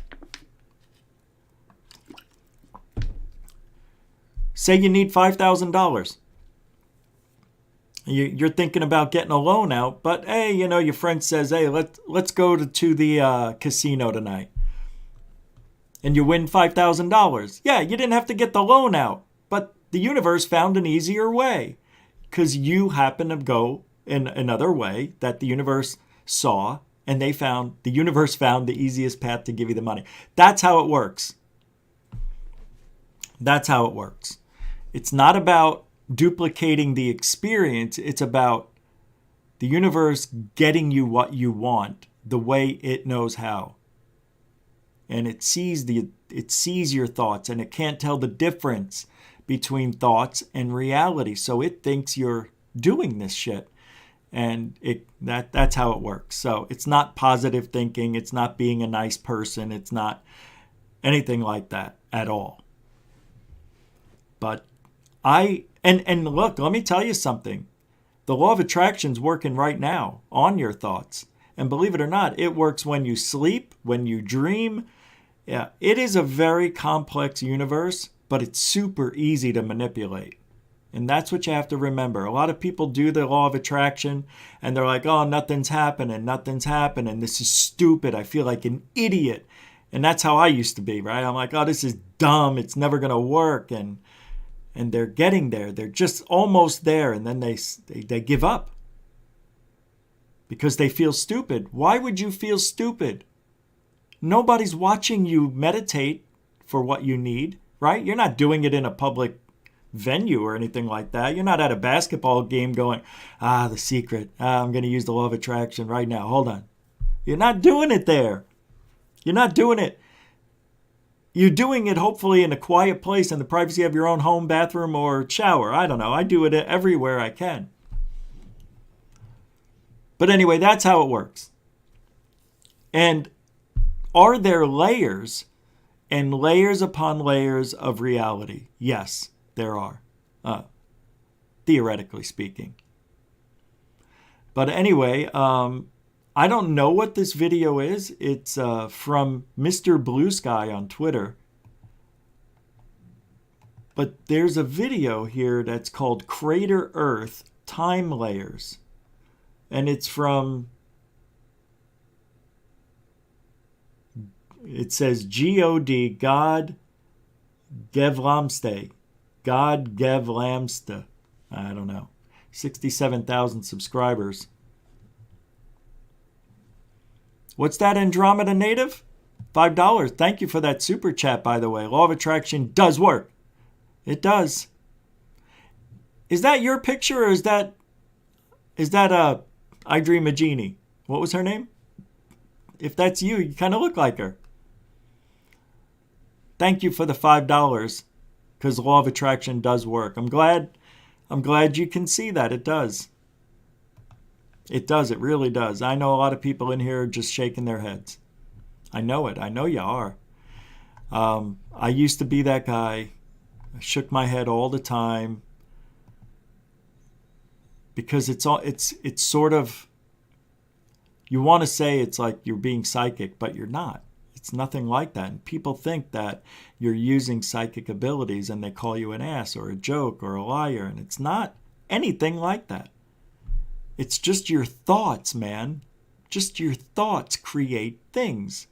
Say you need $5,000. You're thinking about getting a loan out, but hey, your friend says, hey, let's go to the casino tonight. And you win $5,000. Yeah, you didn't have to get the loan out, but the universe found an easier way because you happen to go in another way that the universe saw, and the universe found the easiest path to give you the money. That's how it works. That's how it works. It's not about duplicating the experience. It's about the universe getting you what you want the way it knows how. And it sees your thoughts, and it can't tell the difference between thoughts and reality. So it thinks you're doing this shit. And that's how it works. So it's not positive thinking. It's not being a nice person. It's not anything like that at all. But and look, let me tell you something. The law of attraction's working right now on your thoughts. And believe it or not, it works when you sleep, when you dream. Yeah, it is a very complex universe, but it's super easy to manipulate. And that's what you have to remember. A lot of people do the law of attraction and they're like, oh, nothing's happening. This is stupid. I feel like an idiot. And that's how I used to be, right? I'm like, oh, this is dumb. It's never going to work. And they're getting there. They're just almost there. And then they give up because they feel stupid. Why would you feel stupid? Nobody's watching you meditate for what you need, right? You're not doing it in a public venue or anything like that. You're not at a basketball game going, the secret. I'm going to use the law of attraction right now. Hold on. You're not doing it there. You're not doing it. You're doing it hopefully in a quiet place in the privacy of your own home, bathroom, or shower. I don't know. I do it everywhere I can. But anyway, that's how it works. And are there layers and layers upon layers of reality? Yes, there are, theoretically speaking. But anyway, I don't know what this video is. It's from Mr. Blue Sky on Twitter. But there's a video here that's called Crater Earth Time Layers. And it's from, it says G-O-D, God Gevlamste. God Gevlamste. I don't know. 67,000 subscribers. What's that, Andromeda native? $5. Thank you for that super chat, by the way. Law of attraction does work. It does. Is that your picture, or is that I Dream a Genie? What was her name? If that's you, you kind of look like her. Thank you for the $5, because law of attraction does work. I'm glad you can see that. It does. It does. It really does. I know a lot of people in here are just shaking their heads. I know it. I know you are. I used to be that guy. I shook my head all the time because it's sort of, you want to say it's like you're being psychic, but you're not. It's nothing like that. And people think that you're using psychic abilities and they call you an ass or a joke or a liar. And it's not anything like that. It's just your thoughts, man. Just your thoughts create things.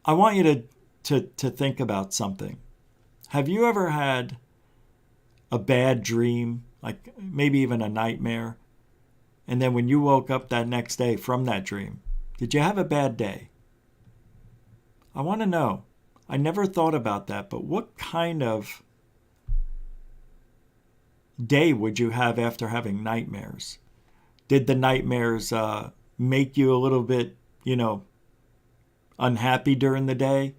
I want you to think about something. Have you ever had a bad dream, like maybe even a nightmare, and then when you woke up that next day from that dream, did you have a bad day? I want to know. I never thought about that, but what kind of day would you have after having nightmares? Did the nightmares make you a little bit, unhappy during the day?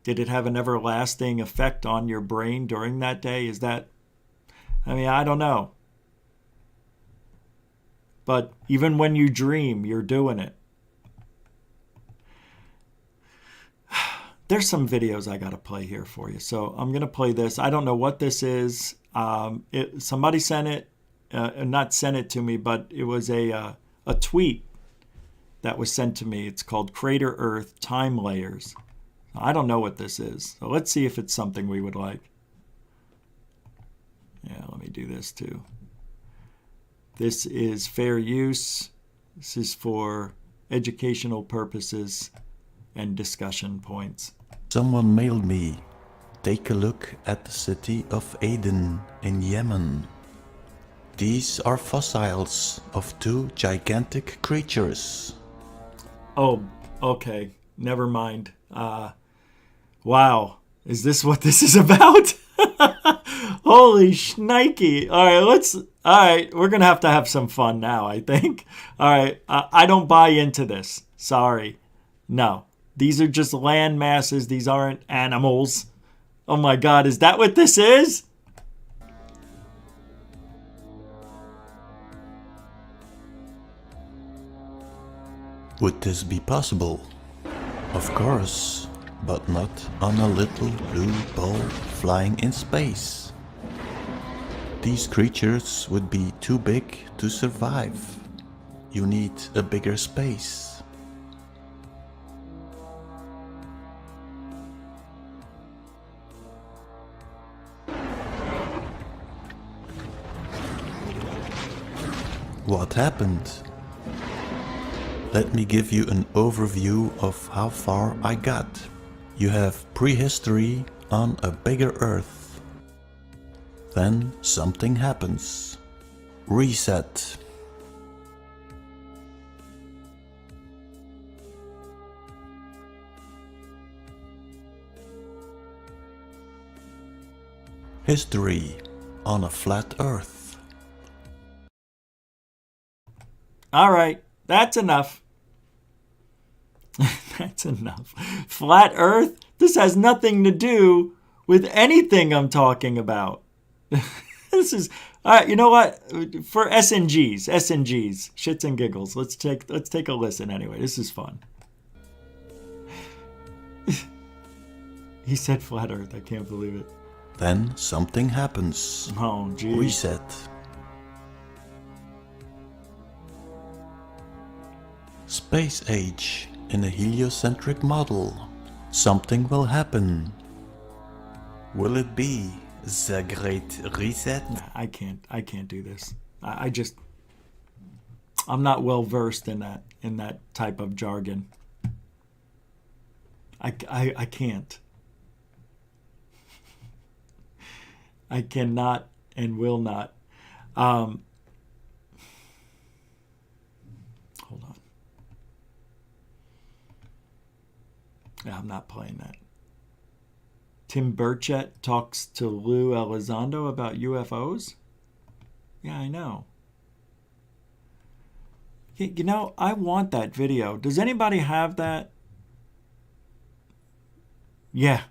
Did it have an everlasting effect on your brain during that day? Is that, I mean, I don't know. But even when you dream, you're doing it. There's some videos I got to play here for you. So I'm going to play this. I don't know what this is. Somebody sent it, not sent it to me, but it was a tweet that was sent to me. It's called Crater Earth Time Layers. I don't know what this is. So let's see if it's something we would like. Yeah, let me do this too. This is fair use. This is for educational purposes and discussion points. Someone mailed me. Take a look at the city of Aden in Yemen. These are fossils of two gigantic creatures. Oh, okay. Never mind. Wow. Is this what this is about? Holy shnikey. All right, we're going to have some fun now, I think. All right, I don't buy into this. Sorry. No. These are just land masses. These aren't animals. Oh my God, is that what this is? Would this be possible? Of course, but not on a little blue ball flying in space. These creatures would be too big to survive. You need a bigger space. What happened? Let me give you an overview of how far I got. You have prehistory on a bigger Earth. Then something happens. Reset. History on a flat Earth. All right, that's enough. That's enough. Flat Earth? This has nothing to do with anything I'm talking about. This is, all right, you know what? For SNGs, shits and giggles, let's take a listen anyway. This is fun. He said flat Earth. I can't believe it. Then something happens. Oh, geez. Reset. Space age in a heliocentric model. Something will happen. Will it be the Great Reset? Nah, I can't do this. I'm not well versed in that type of jargon. I can't. I cannot and will not. Hold on. Yeah, I'm not playing that. Tim Burchett talks to Lou Elizondo about UFOs? Yeah, I know. You know, I want that video. Does anybody have that? Yeah,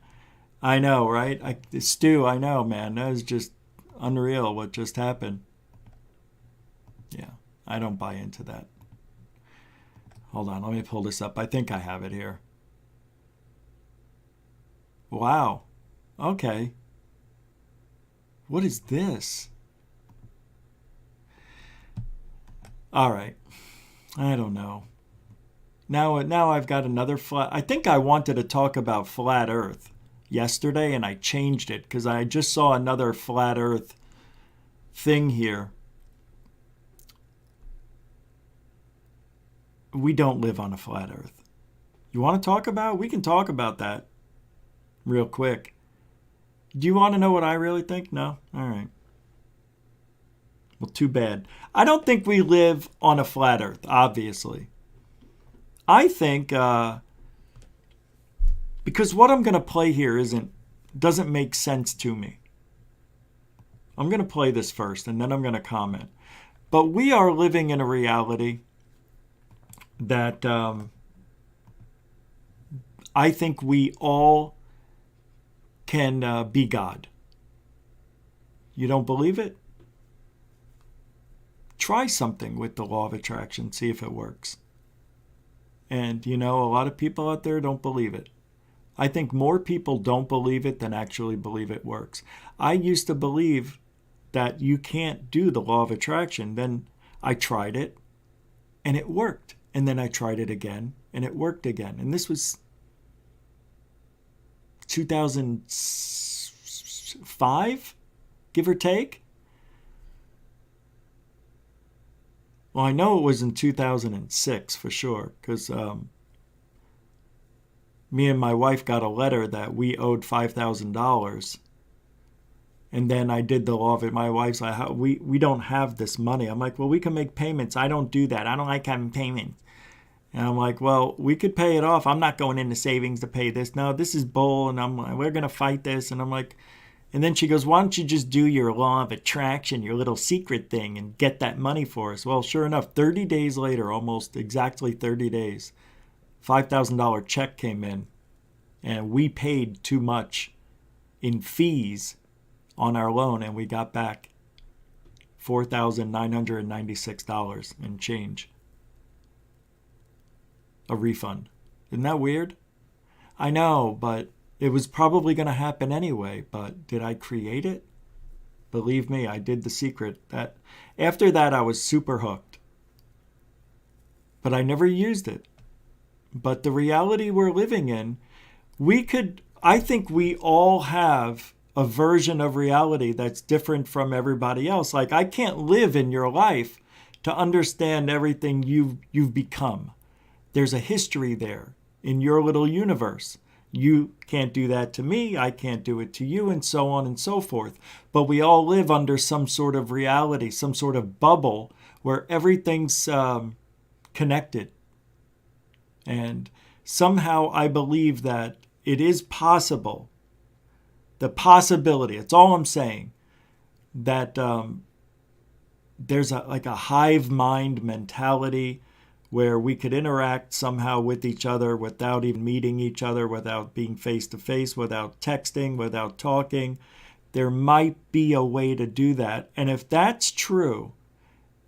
I know, right? Stu, I know, man. That was just unreal what just happened. Yeah, I don't buy into that. Hold on, let me pull this up. I think I have it here. Wow. Okay. What is this? All right. I don't know. Now I've got another flat. I think I wanted to talk about flat Earth yesterday, and I changed it because I just saw another flat Earth thing here. We don't live on a flat Earth. You want to talk about? We can talk about that real quick. Do you want to know what I really think? No? All right. Well, too bad. I don't think we live on a flat Earth, obviously. I think, because what I'm going to play here doesn't make sense to me. I'm going to play this first, and then I'm going to comment. But we are living in a reality that I think we all can be God. You don't believe it? Try something with the law of attraction, see if it works. And a lot of people out there don't believe it. I think more people don't believe it than actually believe it works. I used to believe that you can't do the law of attraction. Then I tried it and it worked. And then I tried it again and it worked again. And this was 2005, give or take. Well, I know it was in 2006 for sure, because me and my wife got a letter that we owed $5,000. And then I did the law of it. My wife's like, we don't have this money. I'm like, well, we can make payments. I don't do that. I don't like having payments. And I'm like, well, we could pay it off. I'm not going into savings to pay this. No, this is bull. And I'm like, we're going to fight this. And I'm like, and then she goes, why don't you just do your law of attraction, your little secret thing, and get that money for us? Well, sure enough, 30 days later, almost exactly 30 days, $5,000 check came in. And we paid too much in fees on our loan. And we got back $4,996 and change. A refund. Isn't that weird? I know, but it was probably going to happen anyway. But did I create it? Believe me, I did the secret. That after that, I was super hooked. But I never used it. But the reality we're living in, I think we all have a version of reality that's different from everybody else. Like, I can't live in your life to understand everything you've become. There's a history there in your little universe. You can't do that to me. I can't do it to you, and so on and so forth. But we all live under some sort of reality, some sort of bubble where everything's connected. And somehow I believe that it is possible, the possibility, it's all I'm saying, that there's a hive mind mentality where we could interact somehow with each other without even meeting each other, without being face-to-face, without texting, without talking. There might be a way to do that. And if that's true,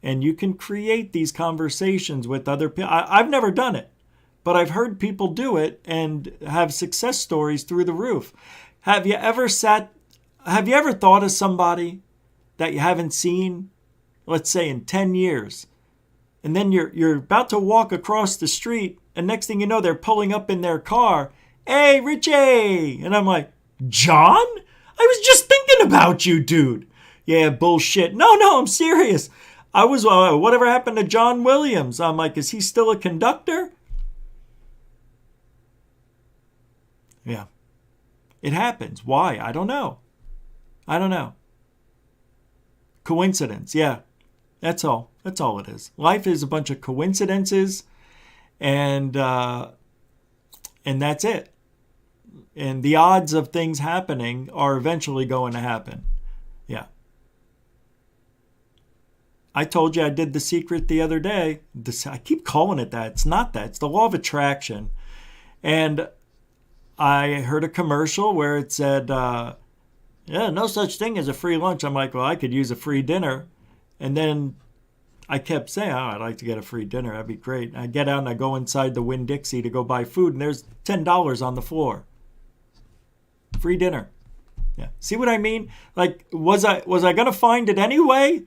and you can create these conversations with other people, I've never done it, but I've heard people do it and have success stories through the roof. Have you ever thought of somebody that you haven't seen, let's say in 10 years, and then you're about to walk across the street, and next thing you know, they're pulling up in their car. Hey, Richie! And I'm like, John? I was just thinking about you, dude. Yeah, bullshit. No, I'm serious. I was, whatever happened to John Williams? I'm like, is he still a conductor? Yeah. It happens. Why? I don't know. Coincidence. Yeah. That's all. That's all it is. Life is a bunch of coincidences, and that's it. And the odds of things happening are eventually going to happen. Yeah. I told you I did the secret the other day. I keep calling it that. It's not that. It's the law of attraction. And I heard a commercial where it said, no such thing as a free lunch. I'm like, well, I could use a free dinner. And then I kept saying, I'd like to get a free dinner. That'd be great. And I get out and I go inside the Winn-Dixie to go buy food, and there's $10 on the floor. Free dinner. Yeah. See what I mean? Like, was I going to find it anyway?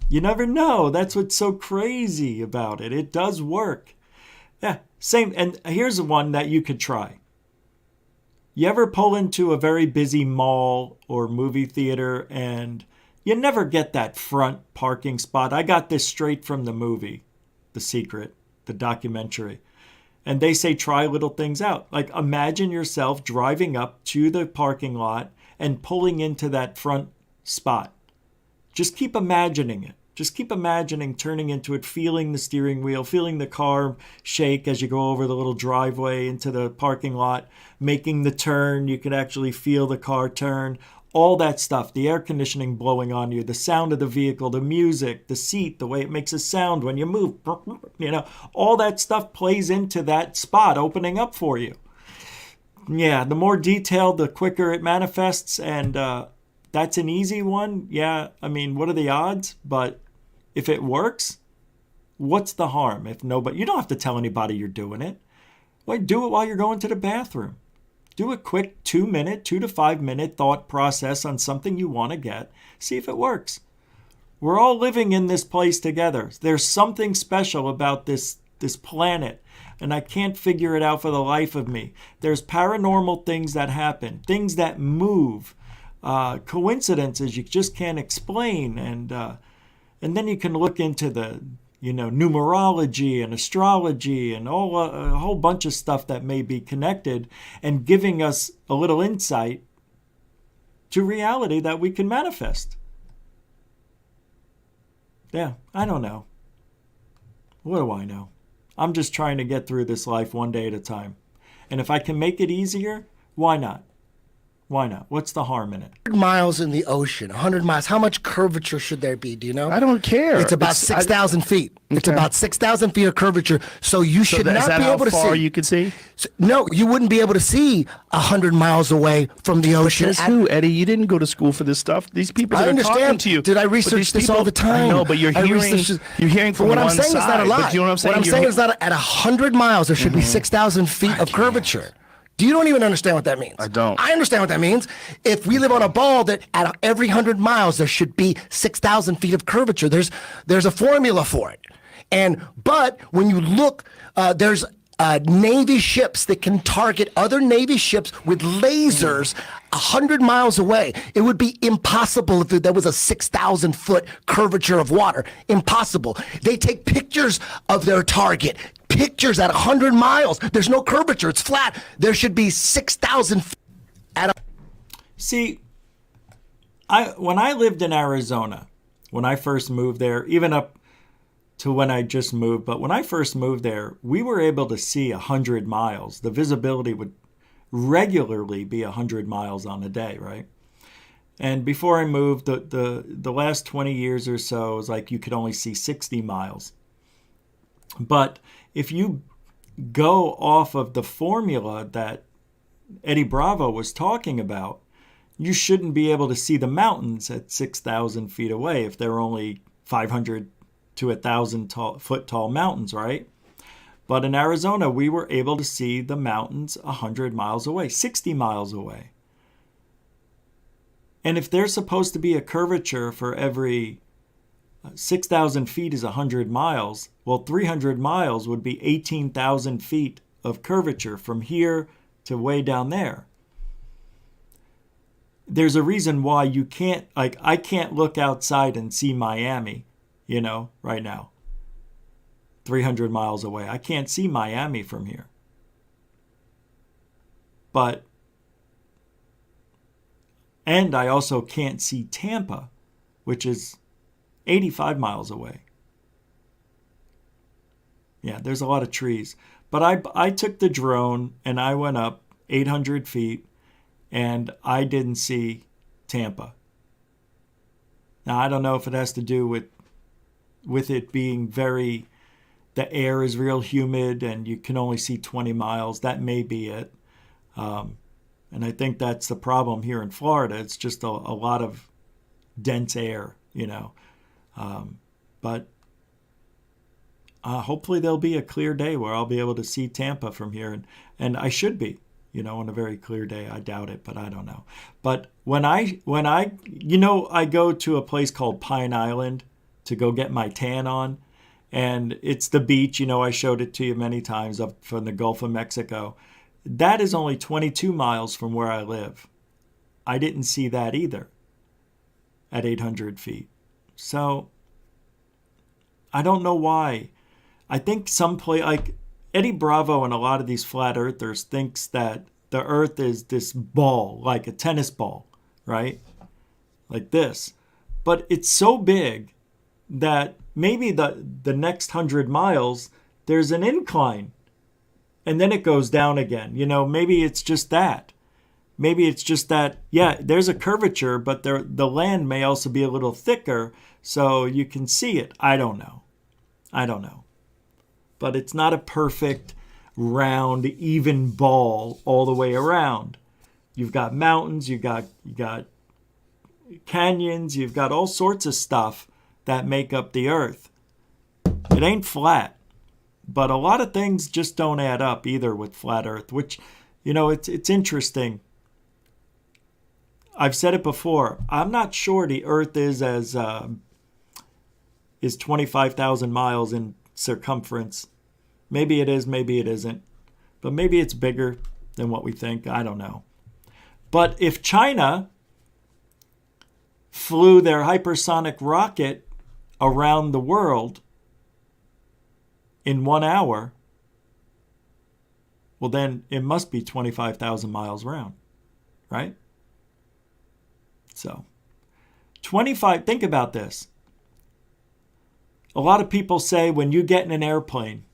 You never know. That's what's so crazy about it. It does work. Yeah. Same. And here's one that you could try. You ever pull into a very busy mall or movie theater and you never get that front parking spot? I got this straight from the movie, The Secret, the documentary. And they say try little things out. Like, imagine yourself driving up to the parking lot and pulling into that front spot. Just keep imagining it. Just keep imagining turning into it, feeling the steering wheel, feeling the car shake as you go over the little driveway into the parking lot, making the turn. You could actually feel the car turn. all that stuff, the air conditioning blowing on you, the sound of the vehicle, the music, the seat, the way it makes a sound when you move, all that stuff plays into that spot opening up for you. Yeah, the more detailed, the quicker it manifests, and that's an easy one. Yeah, I mean, what are the odds? But if it works, what's the harm? If nobody, you don't have to tell anybody you're doing it. Like, do it while you're going to the bathroom. Do a quick 2 to 5 minute thought process on something you want to get. See if it works. We're all living in this place together. There's something special about this planet, and I can't figure it out for the life of me. There's paranormal things that happen, things that move, coincidences you just can't explain, and then you can look into the numerology and astrology and all a whole bunch of stuff that may be connected and giving us a little insight to reality that we can manifest. Yeah, I don't know. What do I know? I'm just trying to get through this life one day at a time. And if I can make it easier, why not? Why not? What's the harm in it? 100 miles in the ocean, 100 miles. How much curvature should there be? Do you know? I don't care. It's about 6,000 feet. It's about 6,000 feet of curvature. So you should not be able to see. Is that how far you could see? No, you wouldn't be able to see 100 miles away from the ocean. Says who, Eddie? You didn't go to school for this stuff. These people that are talking to you. Did I research this all the time? I know, but you're hearing from what one I'm saying side. is not a lie. But you know what I'm saying? What I'm saying is that at 100 miles, there should be 6,000 feet of curvature. You don't even understand what that means. I don't. I understand what that means. If we live on a ball that at every 100 miles, there should be 6,000 feet of curvature. There's a formula for it. But when you look, there's Navy ships that can target other Navy ships with lasers 100 miles away. It would be impossible if there was a 6,000 foot curvature of water. Impossible. They take pictures of their target. Pictures at 100 miles. There's no curvature. It's flat. There should be 6,000 at a... See, when I lived in Arizona, when I first moved there, even up to when I just moved, but when I first moved there, we were able to see 100 miles. The visibility would regularly be 100 miles on a day, right? And before I moved, the last 20 years or so, it was like you could only see 60 miles. But if you go off of the formula that Eddie Bravo was talking about, you shouldn't be able to see the mountains at 6,000 feet away if they're only 500 to 1,000 foot tall mountains, right? But in Arizona, we were able to see the mountains 100 miles away, 60 miles away. And if there's supposed to be a curvature for every 6,000 feet is 100 miles, well, 300 miles would be 18,000 feet of curvature from here to way down there. There's a reason why you can't, like, I can't look outside and see Miami, right now. 300 miles away. I can't see Miami from here. And I also can't see Tampa, which is 85 miles away. Yeah, there's a lot of trees. But I took the drone and I went up 800 feet and I didn't see Tampa. Now, I don't know if it has to do with it being the air is real humid and you can only see 20 miles. That may be it. And I think that's the problem here in Florida. It's just a lot of dense air, But hopefully there'll be a clear day where I'll be able to see Tampa from here. And I should be, on a very clear day. I doubt it, but I don't know. But when I go to a place called Pine Island to go get my tan on. And it's the beach, I showed it to you many times up from the Gulf of Mexico. That is only 22 miles from where I live. I didn't see that either at 800 feet. So I don't know why. I think like Eddie Bravo and a lot of these flat earthers thinks that the earth is this ball, like a tennis ball, right? Like this. But it's so big that maybe the next 100 miles, there's an incline. And then it goes down again. Maybe it's just that. Maybe it's just that, yeah, there's a curvature, but the land may also be a little thicker, so you can see it. I don't know. But it's not a perfect, round, even ball all the way around. You've got mountains, you got canyons, you've got all sorts of stuff that make up the earth. It ain't flat. But a lot of things just don't add up either with flat earth, which, it's interesting. I've said it before. I'm not sure the earth is 25,000 miles in circumference. Maybe it is, maybe it isn't. But maybe it's bigger than what we think. I don't know. But if China flew their hypersonic rocket around the world in 1 hour, well, then it must be 25,000 miles round, right? So, think about this. A lot of people say when you get in an airplane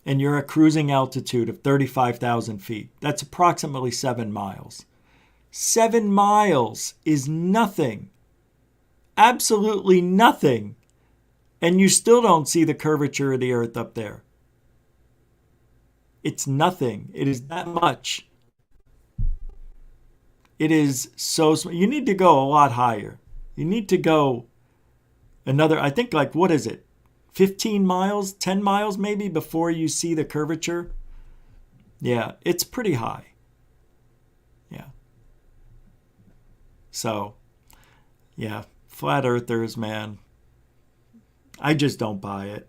and you're at cruising altitude of 35,000 feet, that's approximately 7 miles. 7 miles is nothing. Absolutely nothing. And you still don't see the curvature of the earth up there. It's nothing. It is that much. It is so small. You need to go a lot higher. You need to go another, I think, what is it? 15 miles, 10 miles maybe before you see the curvature. Yeah, it's pretty high. Yeah. So, yeah, flat earthers, man. I just don't buy it.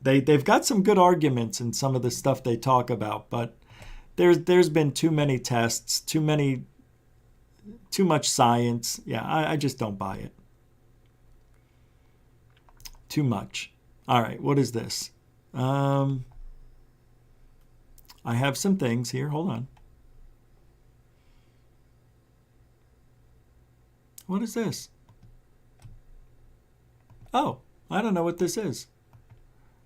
They've got some good arguments in some of the stuff they talk about, but there's been too many tests, too much science. Yeah, I just don't buy it. Too much. All right, what is this? I have some things here. Hold on. What is this? Oh, I don't know what this is.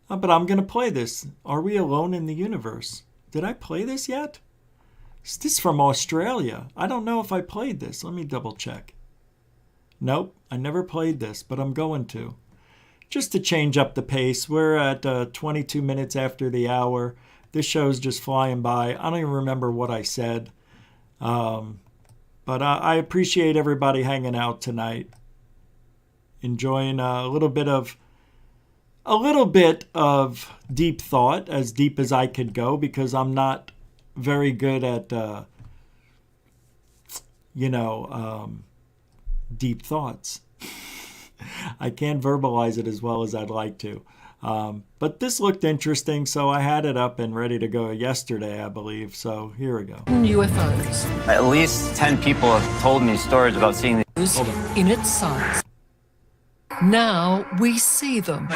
But I'm going to play this. Are we alone in the universe? Did I play this yet? Is this from Australia? I don't know if I played this. Let me double check. Nope, I never played this, but I'm going to. Just to change up the pace. We're at 22 minutes after the hour. This show's just flying by. I don't even remember what I said. But I appreciate everybody hanging out tonight. Enjoying a little bit of deep thought, as deep as I could go, because I'm not very good at deep thoughts. I can't verbalize it as well as I'd like to. But this looked interesting, so I had it up and ready to go yesterday, I believe. So here we go. UFOs. At least 10 people have told me stories about seeing these. In its size. Now we see them.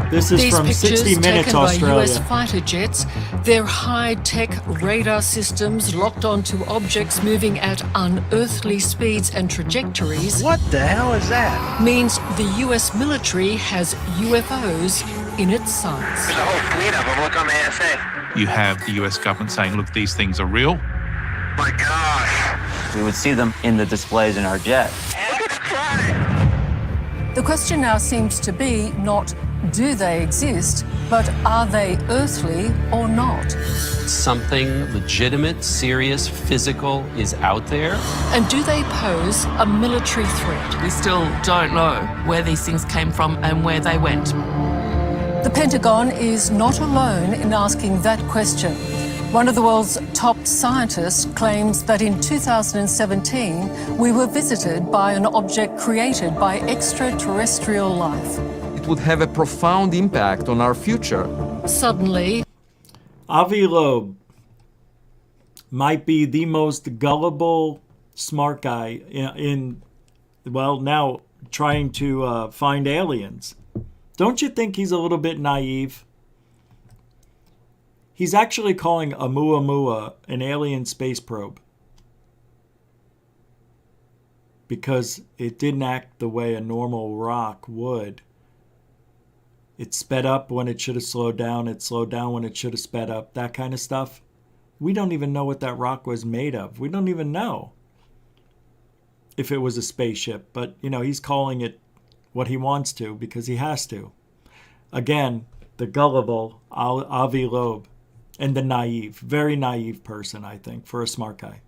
This is These from pictures 60 Minutes taken by Australia. US fighter jets, their high-tech radar systems locked onto objects moving at unearthly speeds and trajectories. What the hell is that? Means the US military has UFOs in its sights. There's a whole fleet of them. Look on the ASA. You have the US government saying, look, these things are real. My gosh. We would see them in the displays in our jet. Look at the flag. The question now seems to be not do they exist, but are they earthly or not? Something legitimate, serious, physical is out there. And do they pose a military threat? We still don't know where these things came from and where they went. The Pentagon is not alone in asking that question. One of the world's top scientists claims that in 2017, we were visited by an object created by extraterrestrial life. It would have a profound impact on our future. Suddenly, Avi Loeb might be the most gullible, smart guy now trying to find aliens. Don't you think he's a little bit naive? He's actually calling Oumuamua an alien space probe because it didn't act the way a normal rock would. It sped up when it should have slowed down. It slowed down when it should have sped up. That kind of stuff. We don't even know what that rock was made of. We don't even know if it was a spaceship. But, you know, he's calling it what he wants to because he has to. Again, the gullible Avi Loeb and the naive, very naive person, I think, for a smart guy.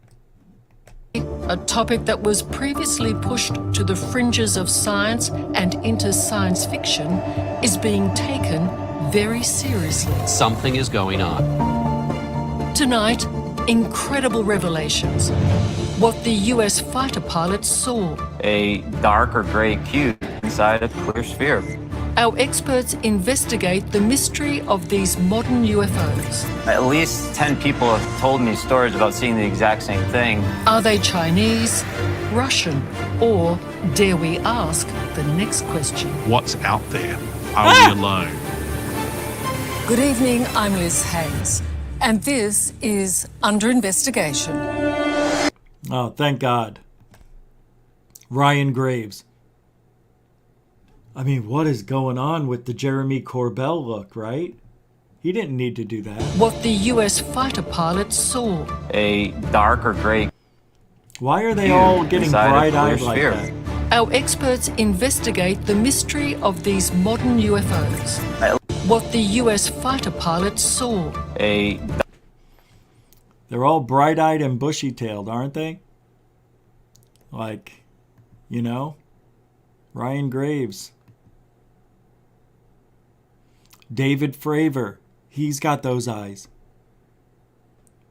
A topic that was previously pushed to the fringes of science and into science fiction is being taken very seriously. Something is going on. Tonight, incredible revelations. What the US fighter pilots saw. A dark or gray cube inside a clear sphere. Our experts investigate the mystery of these modern UFOs. At least 10 people have told me stories about seeing the exact same thing. Are they Chinese, Russian, or, dare we ask, the next question? What's out there? Are we alone? Good evening, I'm Liz Hayes, and this is Under Investigation. Oh, thank God. Ryan Graves. I mean, what is going on with the Jeremy Corbell look, right? He didn't need to do that. What the US fighter pilots saw. A dark or gray. Why are they all getting bright-eyed like that? Our experts investigate the mystery of these modern UFOs. What the US fighter pilots saw. They're all bright-eyed and bushy-tailed, aren't they? Like, you know, Ryan Graves. David Fravor, he's got those eyes.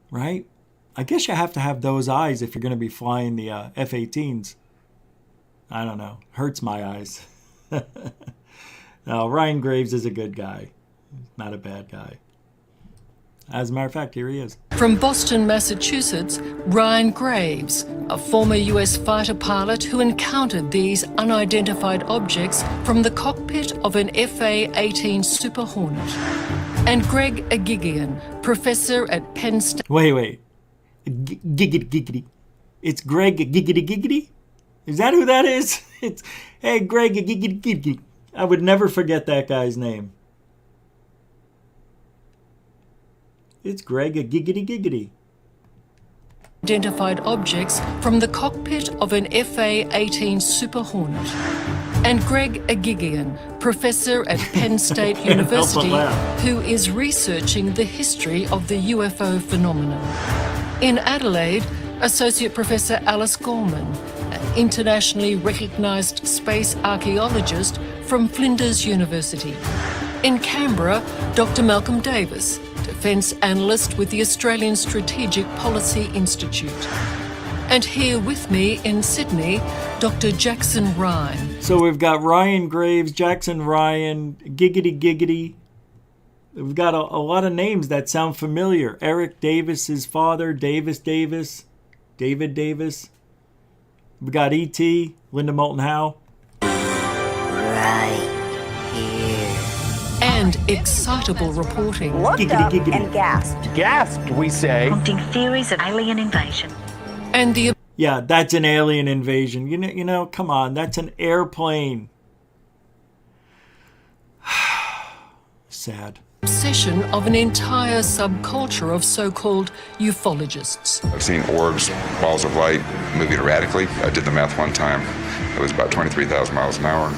Right? I guess you have to have those eyes if you're going to be flying the F-18s. I don't know. Hurts my eyes. No, Ryan Graves is a good guy. Not a bad guy. As a matter of fact, here he is. From Boston, Massachusetts, Ryan Graves, a former US fighter pilot who encountered these unidentified objects from the cockpit of an FA-18 Super Hornet. And Greg Agigian, professor at Penn State. Wait. Giggity. It's Greg Giggity? Is that who that is? Hey, Greg Giggity. I would never forget that guy's name. It's Greg Giggity. Identified objects from the cockpit of an FA-18 Super Hornet. And Greg Agigian, professor at Penn State University, who is researching the history of the UFO phenomenon. In Adelaide, Associate Professor Alice Gorman, an internationally recognised space archaeologist from Flinders University. In Canberra, Dr. Malcolm Davis, Defence Analyst with the Australian Strategic Policy Institute. And here with me in Sydney, Dr. Jackson Ryan. So we've got Ryan Graves, Jackson Ryan, Giggity. We've got a lot of names that sound familiar. Eric Davis's father, David Davis. We got E.T., Linda Moulton Howe. Right here. And excitable reporting. Looked up and gasped. Gasped, we say. Prompting theories of alien invasion. And the... Yeah, that's an alien invasion. You know, come on, that's an airplane. Sad. Obsession of an entire subculture of so-called ufologists. I've seen orbs, balls of light moving erratically. I did the math one time. It was about 23,000 miles an hour.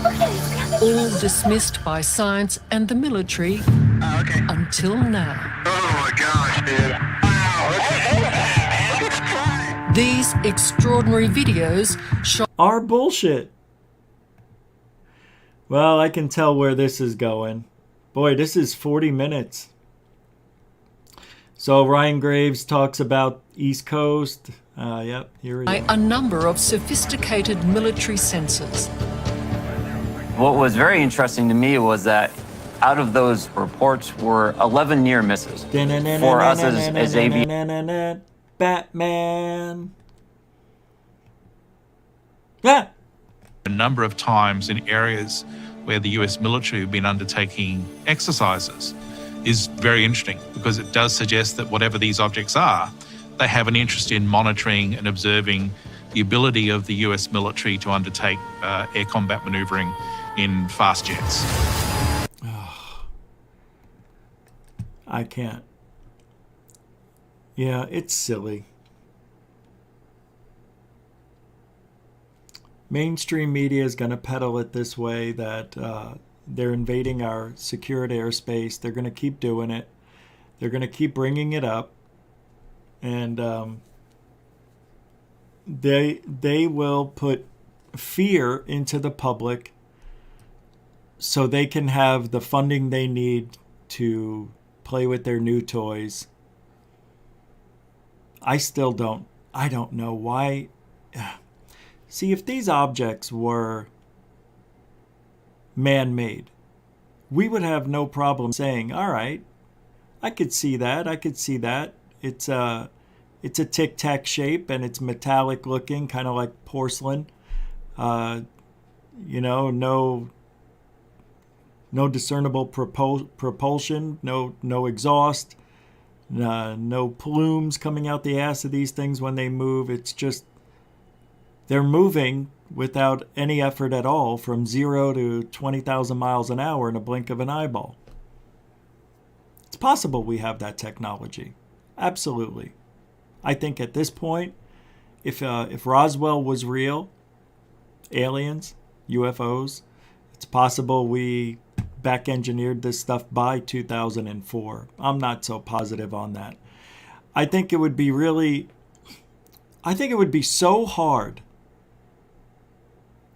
All dismissed by science and the military until now. Oh my gosh, dude. Wow. These extraordinary videos are bullshit. Well, I can tell where this is going. Boy, this is 40 minutes. So Ryan Graves talks about East Coast. Yep, here it is. A number of sophisticated military sensors. What was very interesting to me was that out of those reports were 11 near misses. For us as aviators. Batman. Yeah. A number of times in areas where the US military have been undertaking exercises is very interesting because it does suggest that whatever these objects are, they have an interest in monitoring and observing the ability of the US military to undertake air combat maneuvering in fast jets. Oh, I can't. Yeah, it's silly. Mainstream media is going to peddle it this way, that they're invading our secured airspace. They're going to keep doing it. They're going to keep bringing it up. And they will put fear into the public so they can have the funding they need to play with their new toys. I don't know why. See, if these objects were man-made, we would have no problem saying, all right, I could see that. It's a tic-tac shape and it's metallic looking, kind of like porcelain. No discernible propulsion, no exhaust, no plumes coming out the ass of these things when they move. It's just they're moving without any effort at all from 0 to 20,000 miles an hour in a blink of an eyeball. It's possible we have that technology. Absolutely. I think at this point, if Roswell was real, aliens, UFOs, it's possible we back-engineered this stuff by 2004. I'm not so positive on that. I think it would be so hard.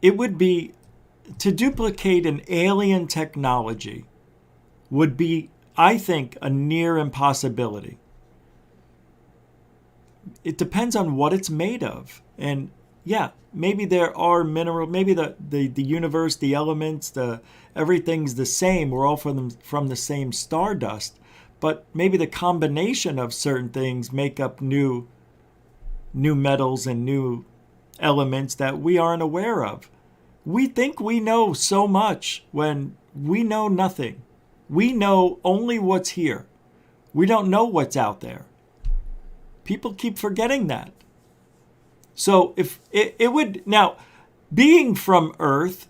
It would be, to duplicate an alien technology would be, I think, a near impossibility. It depends on what it's made of. And yeah, maybe there are maybe the universe, the elements, everything's the same. We're all from the same stardust. But maybe the combination of certain things make up new metals and new elements that we aren't aware of. We think we know so much when we know nothing. We know only what's here. We don't know what's out there. People keep forgetting that. So if it would, now, being from Earth,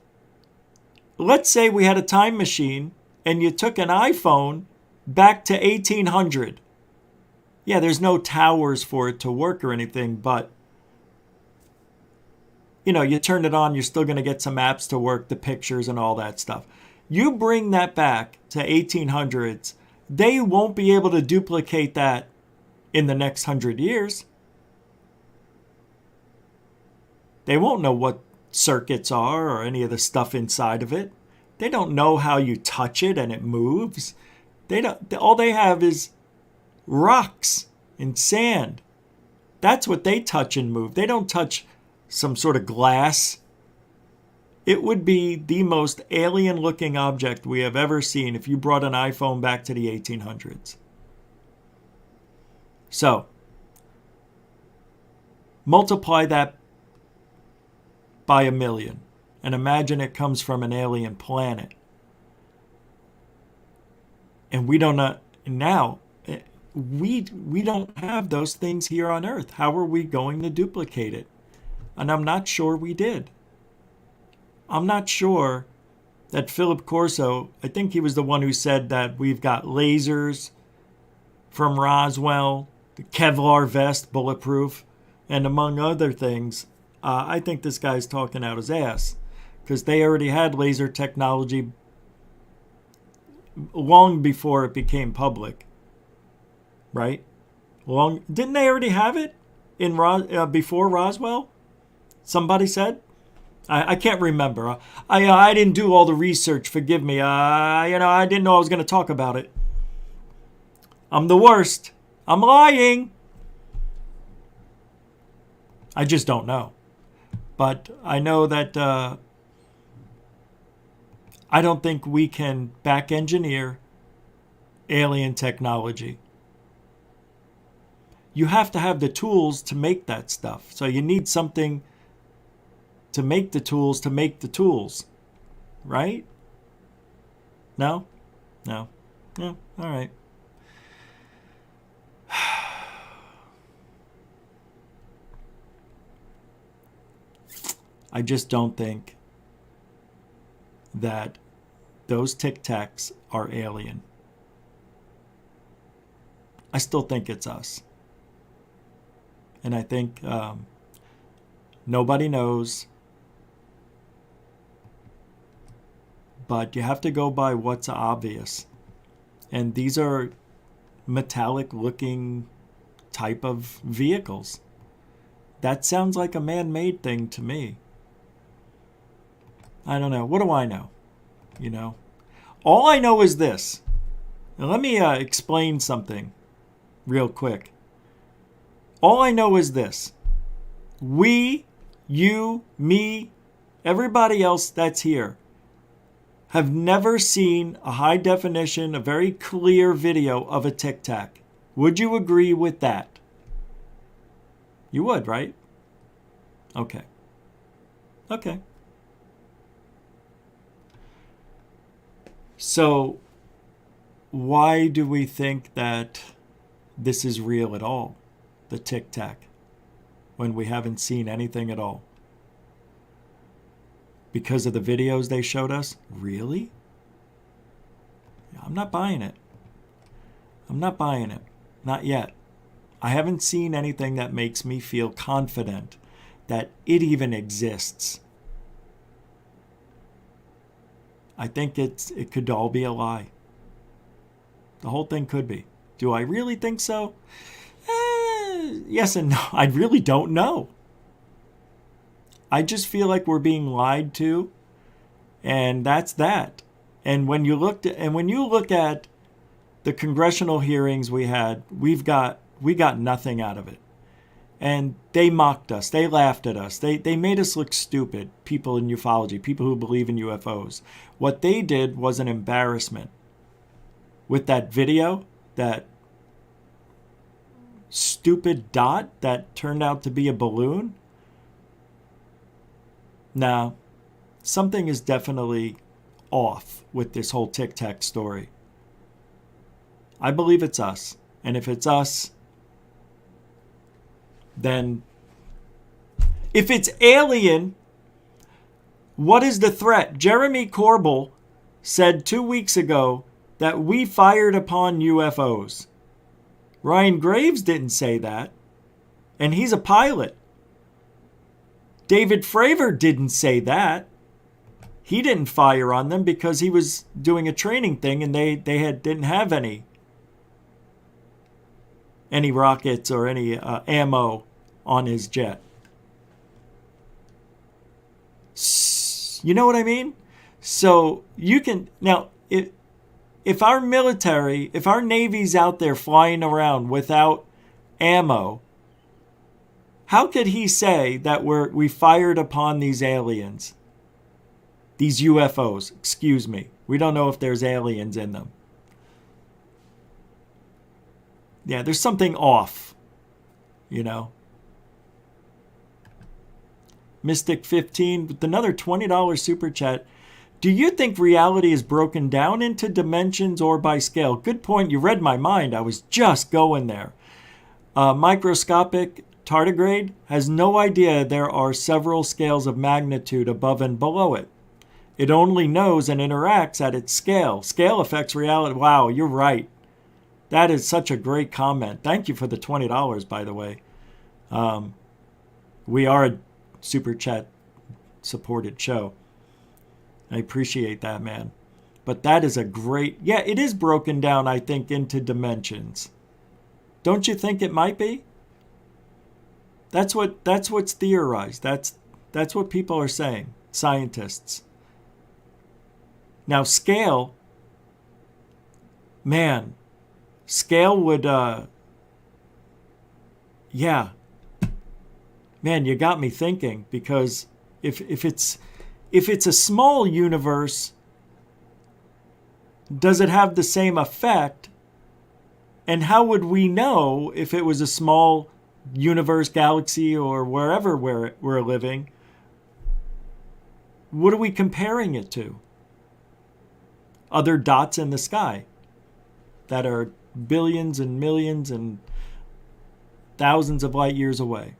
let's say we had a time machine and you took an iPhone back to 1800. Yeah, there's no towers for it to work or anything, but you turn it on, you're still going to get some apps to work, the pictures and all that stuff. You bring that back to 1800s, they won't be able to duplicate that in the next 100 years. They won't know what circuits are or any of the stuff inside of it. They don't know how you touch it and it moves. All they have is rocks and sand. That's what they touch and move. They don't touch some sort of glass. It would be the most alien-looking object we have ever seen if you brought an iPhone back to the 1800s. So, multiply that by 1 million and imagine it comes from an alien planet. And we don't know now. We don't have those things here on Earth. How are we going to duplicate it? And I'm not sure we did. I'm not sure that Philip Corso, I think he was the one who said that we've got lasers from Roswell, the Kevlar vest, bulletproof, and among other things. I think this guy's talking out his ass because they already had laser technology long before it became public, right? Didn't they already have it in before Roswell? Somebody said. I can't remember. I didn't do all the research. Forgive me. I didn't know I was going to talk about it. I'm the worst. I'm lying. I just don't know. But I know that I don't think we can back engineer alien technology. You have to have the tools to make that stuff. So you need something to make the tools, right? No? Yeah, all right. I just don't think that those Tic Tacs are alien. I still think it's us. And I think nobody knows. But you have to go by what's obvious. And these are metallic looking type of vehicles. That sounds like a man-made thing to me. I don't know. What do I know? You know? All I know is this. Now let me explain something real quick. All I know is this. We, you, me, everybody else that's here have never seen a high definition, a very clear video of a Tic Tac. Would you agree with that? You would, right? Okay. Okay. So, why do we think that this is real at all, the Tic Tac, when we haven't seen anything at all? Because of the videos they showed us? Really? I'm not buying it. I'm not buying it. Not yet. I haven't seen anything that makes me feel confident that it even exists. I think it could all be a lie. The whole thing could be. Do I really think so? Yes and no. I really don't know. I just feel like we're being lied to, and that's that. And when you look at the congressional hearings we had, we got nothing out of it. And they mocked us. They laughed at us. They made us look stupid, people in ufology, people who believe in UFOs. What they did was an embarrassment. With that video, that stupid dot that turned out to be a balloon. Now, something is definitely off with this whole Tic Tac story. I believe it's us. And if it's us, then if it's alien, what is the threat? Jeremy Corbell said 2 weeks ago that we fired upon UFOs. Ryan Graves didn't say that. And he's a pilot. David Fravor didn't say that. He didn't fire on them because he was doing a training thing and they didn't have any rockets or any ammo on his jet. You know what I mean? So you can now if our military, if our Navy's out there flying around without ammo, how could he say that we fired upon these aliens? These UFOs, excuse me. We don't know if there's aliens in them. Yeah, there's something off, you know. Mystic 15 with another $20 super chat. Do you think reality is broken down into dimensions or by scale? Good point. You read my mind. I was just going there. Microscopic Tardigrade has no idea there are several scales of magnitude above and below it. It only knows and interacts at its scale. Scale affects reality. Wow, you're right. That is such a great comment. Thank you for the $20, by the way. We are a super chat supported show. I appreciate that, man. But that is a great... Yeah, it is broken down, I think, into dimensions. Don't you think it might be? That's what's theorized. That's what people are saying, scientists. Now, scale, man, scale would, yeah. Man, you got me thinking, because if it's a small universe, does it have the same effect? And how would we know if it was a small universe, galaxy, or wherever we're living? What are we comparing it to? Other dots in the sky that are billions and millions and thousands of light years away.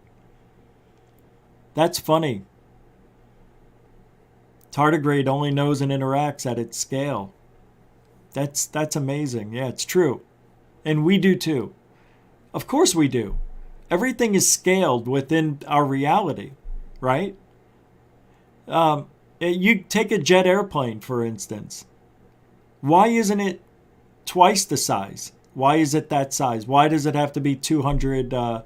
That's funny. Tardigrade only knows and interacts at its scale. That's amazing. Yeah, it's true. And we do too. Of course we do. Everything is scaled within our reality, right? You take a jet airplane, for instance. Why isn't it twice the size? Why is it that size? Why does it have to be 200 to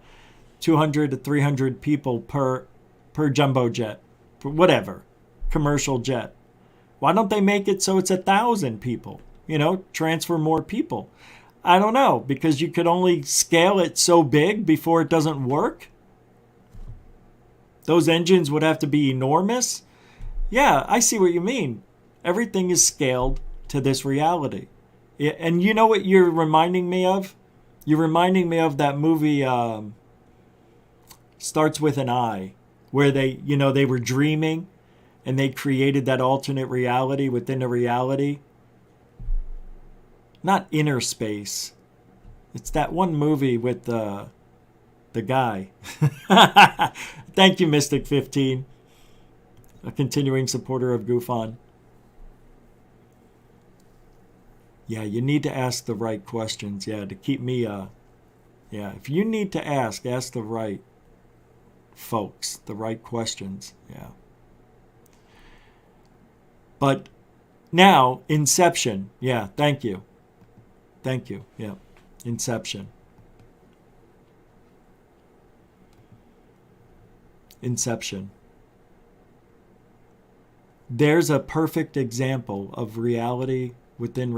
300 people per jumbo jet? For whatever, commercial jet. Why don't they make it so it's 1,000 people? Transfer more people. I don't know, because you could only scale it so big before it doesn't work. Those engines would have to be enormous. Yeah, I see what you mean. Everything is scaled to this reality. Yeah, and you know what you're reminding me of? You're reminding me of that movie, Starts with an I, where they were dreaming and they created that alternate reality within a reality. Not Inner Space. It's that one movie with the guy. Thank you, Mystic15. A continuing supporter of Goof On. Yeah, you need to ask the right questions. Yeah, to keep me, if you need to ask the right folks, the right questions. Yeah. But now, Inception. Yeah, thank you. Thank you. Yeah, Inception. Inception. There's a perfect example of reality, within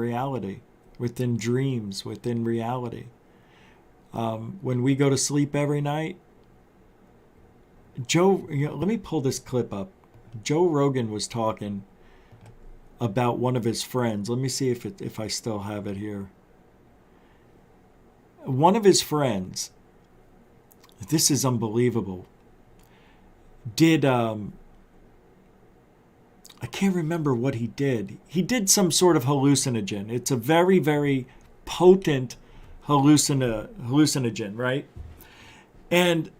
dreams, within reality. When we go to sleep every night, let me pull this clip up. Joe Rogan was talking about one of his friends. Let me see if I still have it here. One of his friends, this is unbelievable, did, I can't remember what he did. He did some sort of hallucinogen. It's a very, very potent hallucinogen, right? And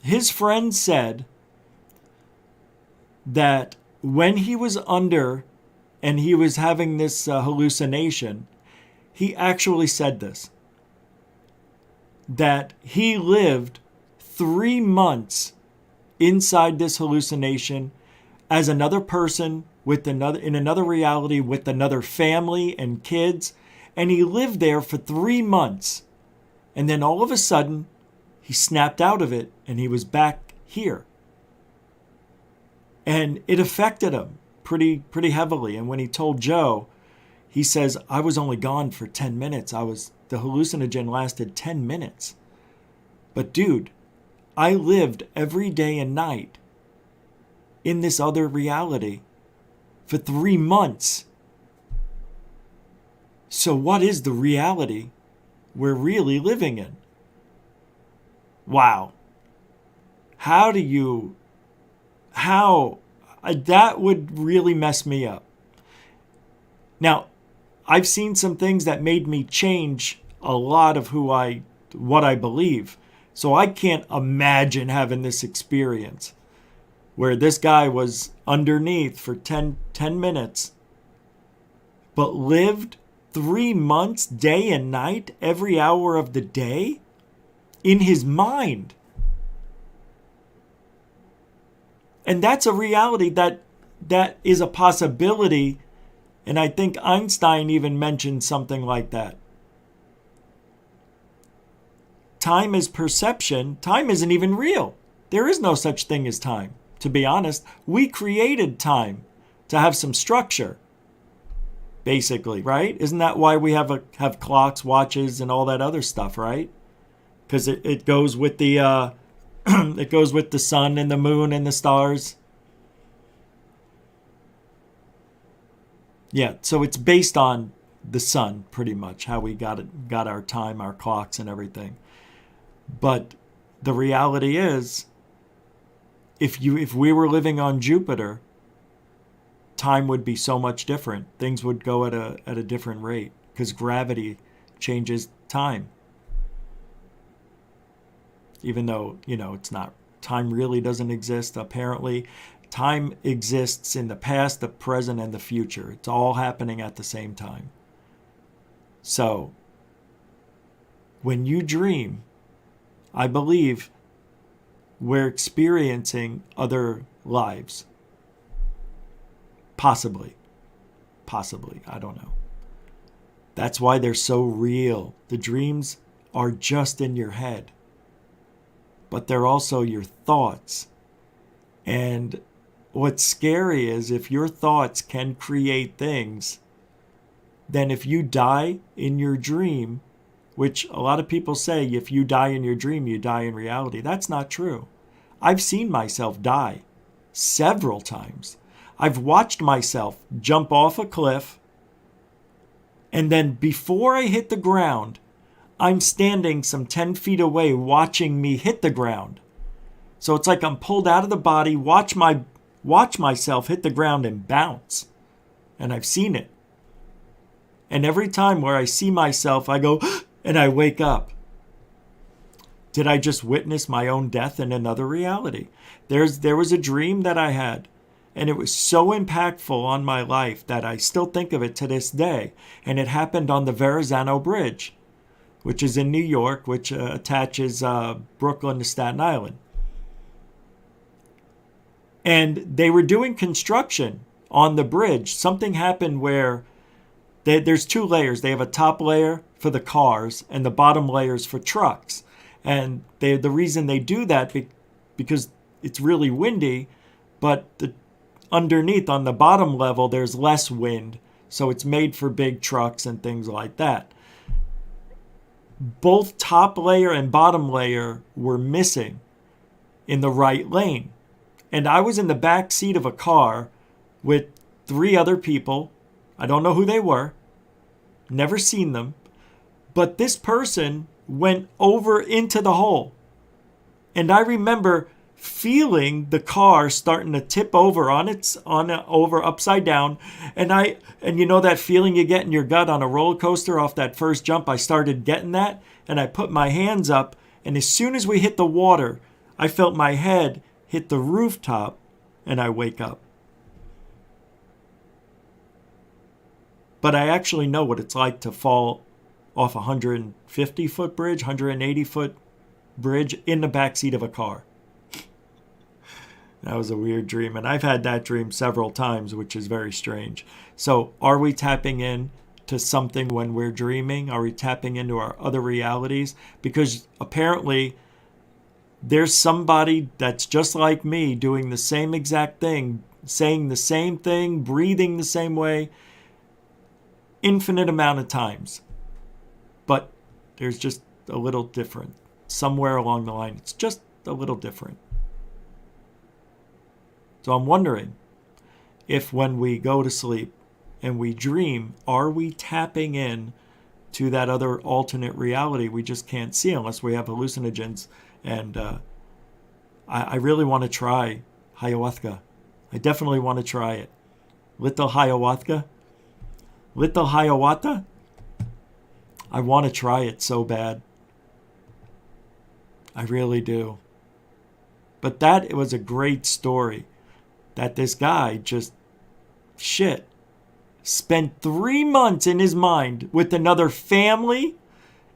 his friend said that when he was under and he was having this hallucination, he actually said this, that he lived 3 months inside this hallucination as another person in another reality with another family and kids, and he lived there for 3 months, and then all of a sudden he snapped out of it and he was back here, and it affected him pretty heavily. And when he told Joe, he says, I was only gone for 10 minutes. The hallucinogen lasted 10 minutes. But dude, I lived every day and night in this other reality for 3 months. So what is the reality we're really living in? Wow. That would really mess me up. Now, I've seen some things that made me change a lot of what I believe. So I can't imagine having this experience where this guy was underneath for 10 minutes, but lived 3 months, day and night, every hour of the day, in his mind. And that's a reality that is a possibility. And I think Einstein even mentioned something like that. Time is perception. Time isn't even real. There is no such thing as time, to be honest. We created time to have some structure, basically, right? Isn't that why we have clocks, watches, and all that other stuff, right? Because it goes with the it goes with the sun and the moon and the stars. Yeah, so it's based on the sun, pretty much, how we got our time, our clocks, and everything. But the reality is, if we were living on Jupiter, time would be so much different. Things would go at a different rate because gravity changes time. Even though, it's not, time really doesn't exist. Apparently, time exists in the past, the present, and the future. It's all happening at the same time. So, when you dream, I believe we're experiencing other lives. Possibly. I don't know. That's why they're so real. The dreams are just in your head, but they're also your thoughts. And what's scary is if your thoughts can create things, then if you die in your dream, which a lot of people say if you die in your dream, you die in reality. That's not true. I've seen myself die several times. I've watched myself jump off a cliff, and then before I hit the ground, I'm standing some 10 feet away watching me hit the ground. So it's like I'm pulled out of the body, watch myself hit the ground and bounce. And I've seen it. And every time where I see myself, I go, and I wake up. Did I just witness my own death in another reality? There was a dream that I had, and it was so impactful on my life that I still think of it to this day. And it happened on the Verrazano Bridge, which is in New York, which attaches Brooklyn to Staten Island. And they were doing construction on the bridge. Something happened where there's two layers. They have a top layer for the cars and the bottom layers for trucks. And the reason they do that because it's really windy, but underneath on the bottom level there's less wind, so it's made for big trucks and things like that. Both top layer and bottom layer were missing in the right lane. And I was in the back seat of a car with 3 other people. I don't know who they were. Never seen them. But this person went over into the hole. And I remember feeling the car starting to tip over over upside down. And you know that feeling you get in your gut on a roller coaster off that first jump? I started getting that, and I put my hands up, and as soon as we hit the water, I felt my head hit the rooftop, and I wake up. But I actually know what it's like to fall off a 150-foot bridge, 180-foot bridge in the backseat of a car. That was a weird dream, and I've had that dream several times, which is very strange. So are we tapping in to something when we're dreaming? Are we tapping into our other realities? Because apparently there's somebody that's just like me doing the same exact thing, saying the same thing, breathing the same way, infinite amount of times. But there's just a little different. Somewhere along the line, it's just a little different. So I'm wondering if when we go to sleep and we dream, are we tapping in to that other alternate reality we just can't see unless we have hallucinogens? And I really want to try ayahuasca. I definitely want to try it. Little ayahuasca. I want to try it so bad. I really do. But it was a great story. That this guy just spent 3 months in his mind with another family,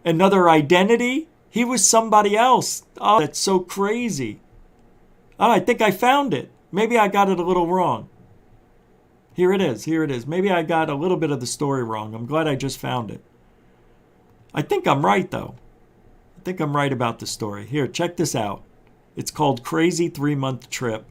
another identity. He was somebody else. Oh, that's so crazy. Oh, I think I found it. Maybe I got it a little wrong. Here it is. Maybe I got a little bit of the story wrong. I'm glad I just found it. I think I'm right, though. I think I'm right about the story. Here, check this out. It's called Crazy 3-Month Trip.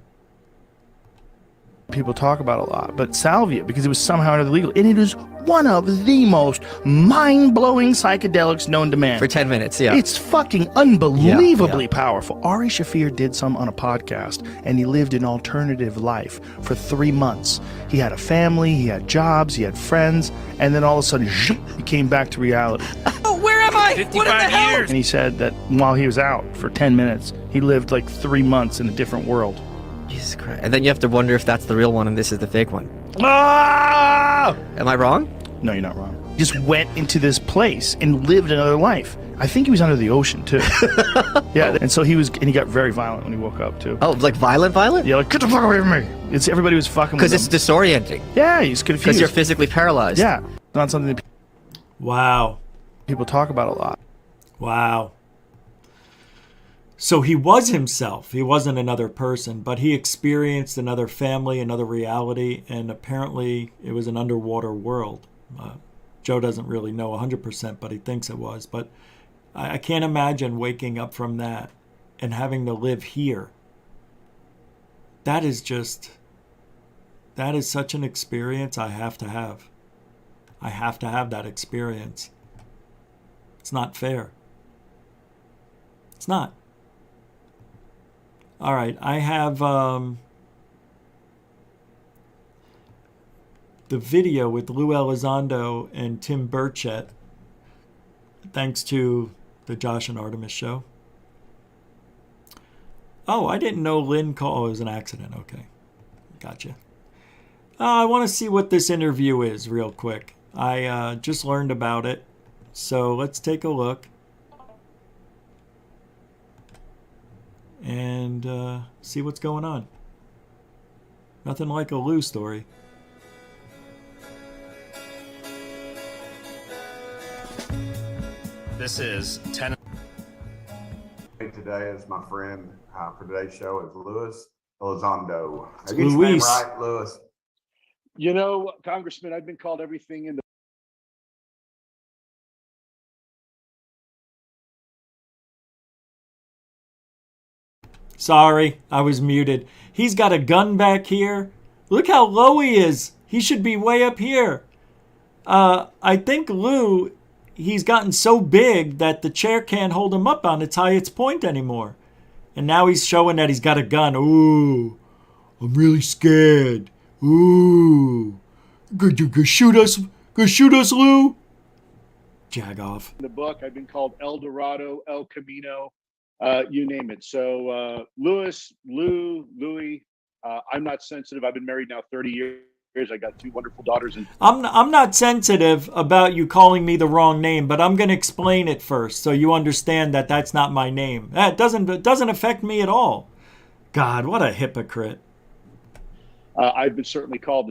People talk about a lot, but Salvia, because it was somehow illegal, and it is one of the most mind-blowing psychedelics known to man. For 10 minutes, yeah. It's fucking unbelievably powerful. Ari Shaffir did some on a podcast, and he lived an alternative life for 3 months. He had a family, he had jobs, he had friends, and then all of a sudden, he came back to reality. Oh, where am I? 55 what in the hell? years. And he said that while he was out for 10 minutes, he lived like 3 months in a different world. Jesus Christ. And then you have to wonder if that's the real one and this is the fake one. Ah! Am I wrong? No, you're not wrong. He just went into this place and lived another life. I think he was under the ocean, too. Yeah, and so he got very violent when he woke up, too. Oh, like violent? Yeah, like, get the fuck away from me. Everybody was fucking with him. Because it's disorienting. Yeah, he's confused. Because you're physically paralyzed. Yeah, not something that Wow. people talk about a lot. Wow. So he was himself. He wasn't another person, but he experienced another family, another reality, and apparently it was an underwater world. Joe doesn't really know 100%, but he thinks it was. But I can't imagine waking up from that and having to live here. That is such an experience I have to have. I have to have that experience. It's not fair. It's not. All right, I have the video with Lou Elizondo and Tim Burchett, thanks to the Josh and Artemis show. Oh, I didn't know Lyin called. Oh, it was an accident. Okay, gotcha. I want to see what this interview is real quick. I just learned about it, so let's take a look. And see what's going on. Nothing like a Lou story. This is 10. Today is my friend for today's show is Louis Elizondo. It's Luis. Right, Louis? You know, Congressman, I've been called everything in the Sorry, I was muted. He's got a gun back here. Look how low he is. He should be way up here. I think Lou, he's gotten so big that the chair can't hold him up on its highest point anymore. And now he's showing that he's got a gun. Ooh, I'm really scared. Ooh, go shoot us. Go shoot us, Lou. Jag off. In the book, I've been called El Dorado, El Camino. You name it. So Louis, I'm not sensitive. I've been married now 30 years. I got 2 wonderful daughters. And I'm not sensitive about you calling me the wrong name, but I'm going to explain it first so you understand that that's not my name. That doesn't affect me at all. God, what a hypocrite. I've been certainly called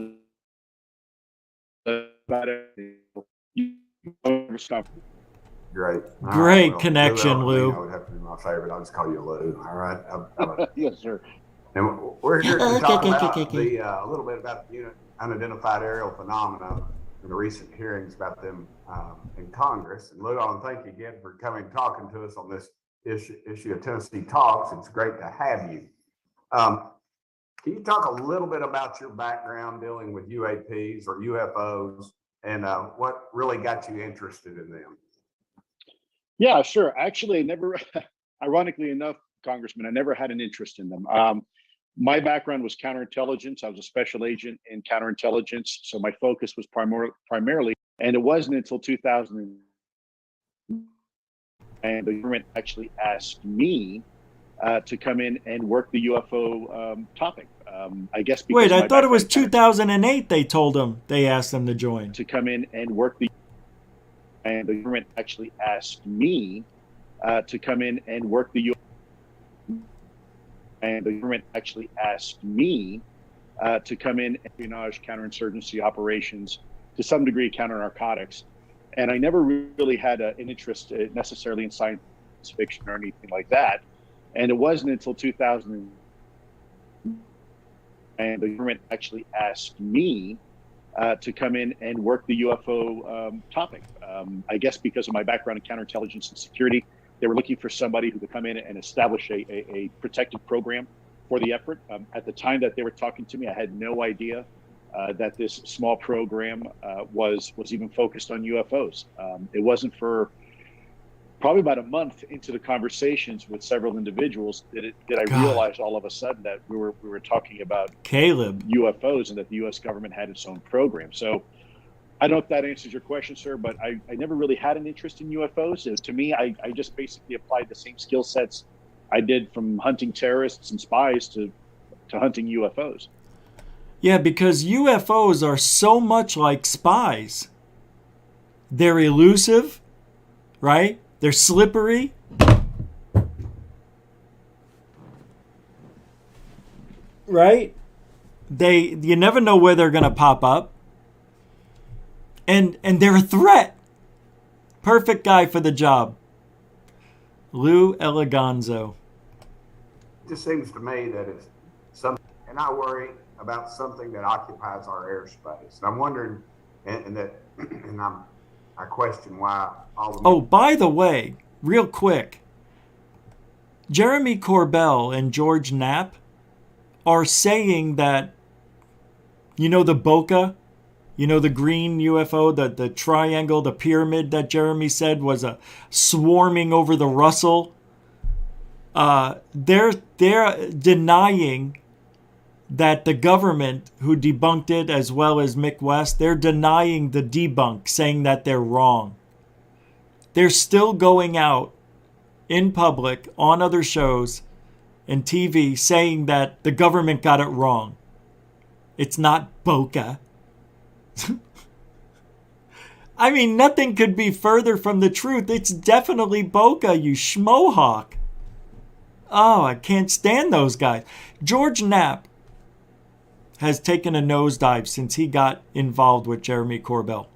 about everything. Great. Great well, connection, Lou. That would have to be my favorite. I'll just call you Lou. All right. Yes, sir. And we're here to talk about a little bit about the unidentified aerial phenomena and the recent hearings about them in Congress. And Lou, I want to thank you again for coming and talking to us on this issue of Tennessee Talks. It's great to have you. Can you talk a little bit about your background dealing with UAPs or UFOs and what really got you interested in them? Yeah, sure. Actually, ironically enough, Congressman, I never had an interest in them. My background was counterintelligence. I was a special agent in counterintelligence. So my focus was primarily, and it wasn't until 2000, and the government actually asked me to come in and work the UFO topic. I guess because wait, I thought it was 2008 they told him, they asked him to join. To come in and work and the government actually asked me to come in and work the and the government actually asked me to come in espionage, counterinsurgency operations, to some degree counter-narcotics. And I never really had an interest necessarily in science fiction or anything like that. And it wasn't until 2000 and the government actually asked me to come in and work the UFO topic. I guess because of my background in counterintelligence and security, they were looking for somebody who could come in and establish a protective program for the effort. At the time that they were talking to me, I had no idea that this small program was even focused on UFOs. It wasn't for probably about a month into the conversations with several individuals that I realized all of a sudden that we were talking about Caleb UFOs and that the U.S. government had its own program. So I don't know if that answers your question, sir, but I never really had an interest in UFOs. To me, I just basically applied the same skill sets I did from hunting terrorists and spies to hunting UFOs. Yeah, because UFOs are so much like spies. They're elusive, right? They're slippery. Right? You never know where they're going to pop up. And they're a threat. Perfect guy for the job. Lou Elizondo. just seems to me that it's something, and I worry about something that occupies our airspace. And I'm wondering, I question why all the. Oh, by the way, real quick, Jeremy Corbell and George Knapp are saying that, you know, the bokeh, you know, the green UFO, the triangle, the pyramid that Jeremy said was swarming over the Russell. They're denying that the government, who debunked it, as well as Mick West, they're denying the debunk, saying that they're wrong. They're still going out in public on other shows and TV saying that the government got it wrong. It's not bokeh. I mean, nothing could be further from the truth. It's definitely bokeh, you schmohawk. Oh, I can't stand those guys. George Knapp has taken a nosedive since he got involved with Jeremy Corbell.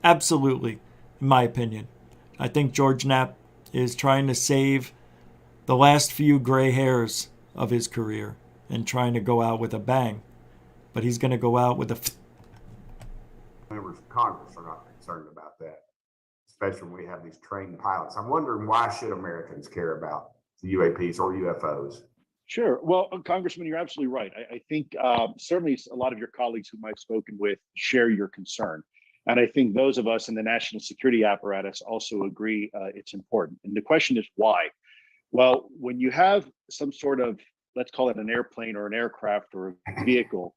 Absolutely, in my opinion. I think George Knapp is trying to save the last few gray hairs of his career and trying to go out with a bang. But he's going to go out with a... Members of Congress are not concerned about that, especially when we have these trained pilots. I'm wondering, why should Americans care about the UAPs or UFOs? Sure. Well, Congressman, you're absolutely right. I think certainly a lot of your colleagues whom I've spoken with share your concern. And I think those of us in the national security apparatus also agree it's important. And the question is why? Well, when you have some sort of, let's call it an airplane or an aircraft or a vehicle,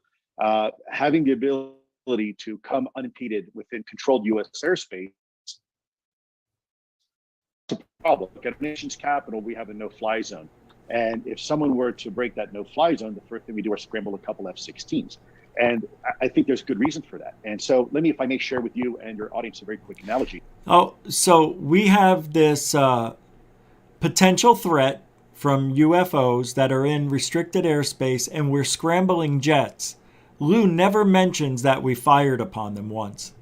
having the ability to come unimpeded within controlled U.S. airspace, it's a problem. At the nation's capital, we have a no-fly zone. And if someone were to break that no-fly zone, the first thing we do is scramble a couple F-16s. And I think there's good reason for that. And so let me, if I may, share with you and your audience a very quick analogy. Oh, so we have this potential threat from UFOs that are in restricted airspace, and we're scrambling jets. Lou never mentions that we fired upon them once.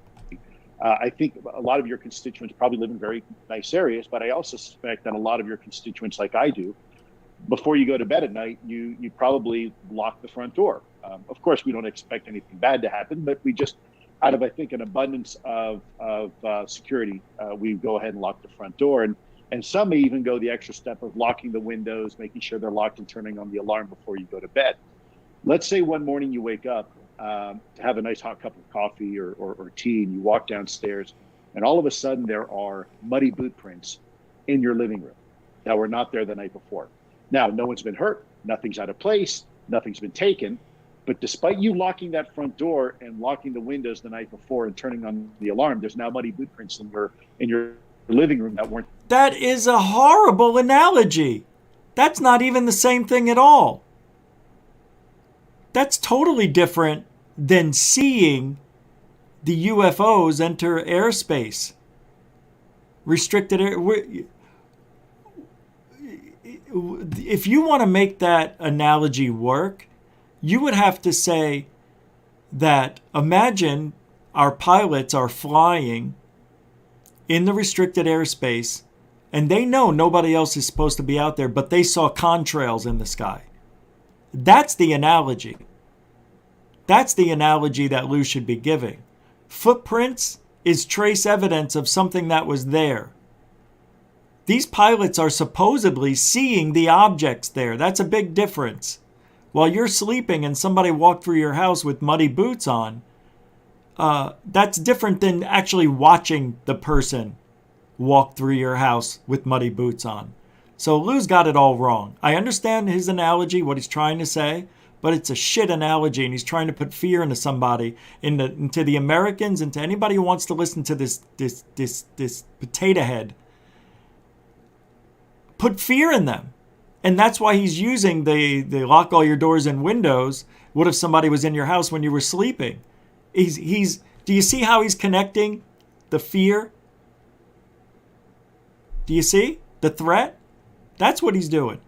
I think a lot of your constituents probably live in very nice areas, but I also suspect that a lot of your constituents, like I do, before you go to bed at night, you probably lock the front door. Of course, we don't expect anything bad to happen, but we just, out of, I think, an abundance of security, we go ahead and lock the front door. And some may even go the extra step of locking the windows, making sure they're locked and turning on the alarm before you go to bed. Let's say one morning you wake up to have a nice hot cup of coffee or tea, and you walk downstairs, and all of a sudden there are muddy boot prints in your living room that were not there the night before. Now, no one's been hurt, nothing's out of place, nothing's been taken, but despite you locking that front door and locking the windows the night before and turning on the alarm, there's now muddy boot prints in your living room that weren't. That is a horrible analogy. That's not even the same thing at all. That's totally different than seeing the UFOs enter airspace. Restricted air. If you want to make that analogy work, you would have to say that, imagine our pilots are flying in the restricted airspace and they know nobody else is supposed to be out there, but they saw contrails in the sky. That's the analogy. That's the analogy that Lou should be giving. Footprints is trace evidence of something that was there. These pilots are supposedly seeing the objects there. That's a big difference. While you're sleeping and somebody walked through your house with muddy boots on, that's different than actually watching the person walk through your house with muddy boots on. So Lou's got it all wrong. I understand his analogy, what he's trying to say, but it's a shit analogy, and he's trying to put fear into somebody, into the Americans, and to anybody who wants to listen to this potato head. Put fear in them. And that's why he's using the lock all your doors and windows. What if somebody was in your house when you were sleeping? Do you see how he's connecting the fear? Do you see the threat? That's what he's doing.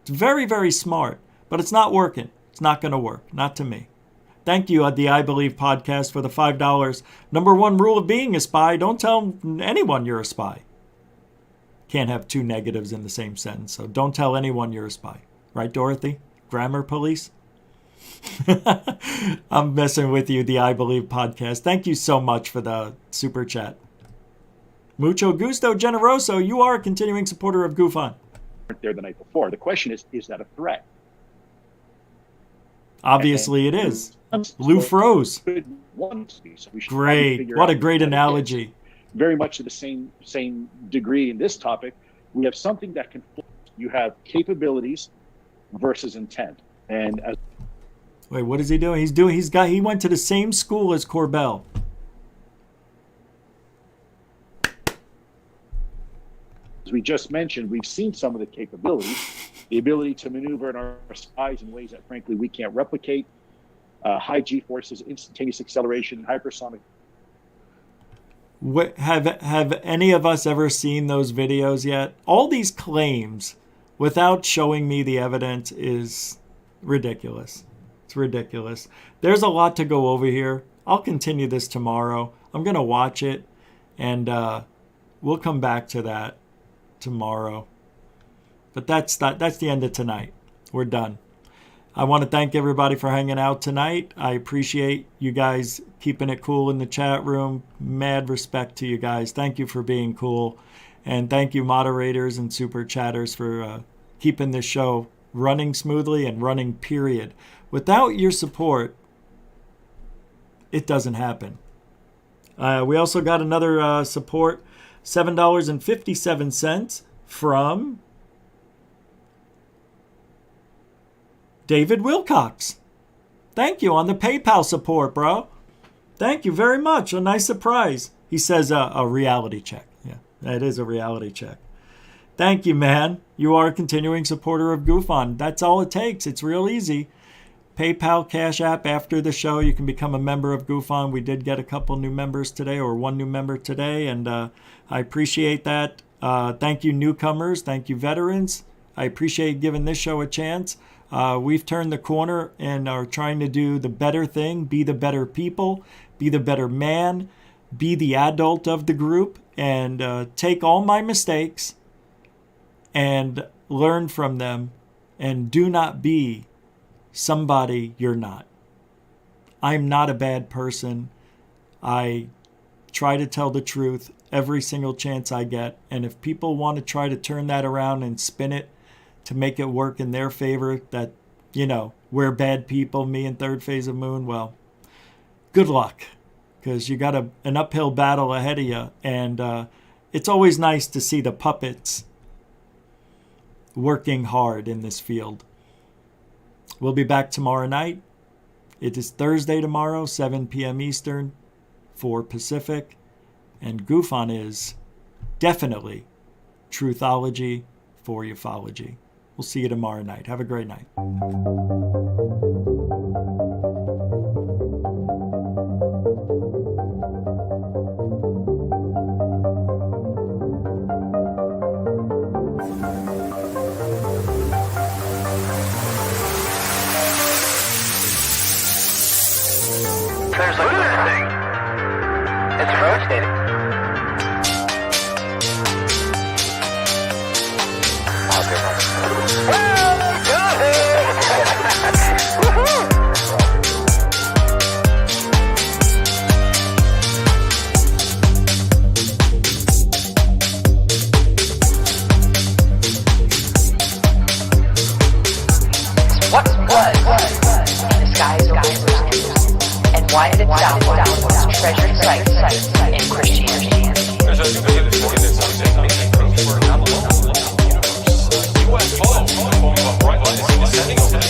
It's very, very smart, but it's not working. It's not going to work. Not to me. Thank you, the I Believe podcast, for the $5. Number one rule of being a spy, don't tell anyone you're a spy. can't have two negatives in the same sentence. So don't tell anyone you're a spy. Right, Dorothy? Grammar police? I'm messing with you, the I Believe podcast. Thank you so much for the super chat. Mucho gusto, generoso. You are a continuing supporter of GoofOn. There the night before. The question is that a threat? Obviously, it is. Lou froze. So great. What a great analogy. Very much to the same degree in this topic. We have something that can. You have capabilities versus intent. And as wait, what is he doing? He went to the same school as Corbell. As we just mentioned, we've seen some of the capabilities, the ability to maneuver in our skies in ways that, frankly, we can't replicate. High G-forces, instantaneous acceleration, hypersonic. Have any of us ever seen those videos yet? All these claims, without showing me the evidence, is ridiculous. It's ridiculous. There's a lot to go over here. I'll continue this tomorrow. I'm going to watch it, and we'll come back to that tomorrow. But that's the end of tonight. We're done. I want to thank everybody for hanging out tonight. I appreciate you guys keeping it cool in the chat room. Mad respect to you guys. Thank you for being cool. And thank you, moderators and super chatters, for keeping this show running smoothly and running, period. Without your support, it doesn't happen. We also got another support, $7.57 from David Wilcox. Thank you on the PayPal support, bro. Thank you very much. A nice surprise. He says a reality check. Yeah, that is a reality check. Thank you, man. You are a continuing supporter of GoofOn. That's all it takes. It's real easy. PayPal, Cash App. After the show, you can become a member of GoofOn. We did get a couple new members today, or one new member today, and I appreciate that. Thank you, newcomers. Thank you, veterans. I appreciate giving this show a chance. We've turned the corner and are trying to do the better thing, be the better people, be the better man, be the adult of the group, and take all my mistakes and learn from them, and do not be somebody you're not. I'm not a bad person. I try to tell the truth every single chance I get, and if people want to try to turn that around and spin it to make it work in their favor, that, we're bad people, me and Third Phase of Moon, well, good luck, because you got an uphill battle ahead of you, and it's always nice to see the puppets working hard in this field. We'll be back tomorrow night. It is Thursday tomorrow, 7 p.m. Eastern, 4 Pacific, and GoofOn is definitely Truthology for Ufology. We'll see you tomorrow night. Have a great night. There's a good thing. It's rotating. What was in the skies over, and why did it downward treasured sites in Christianity? UFO, bright lights descending over the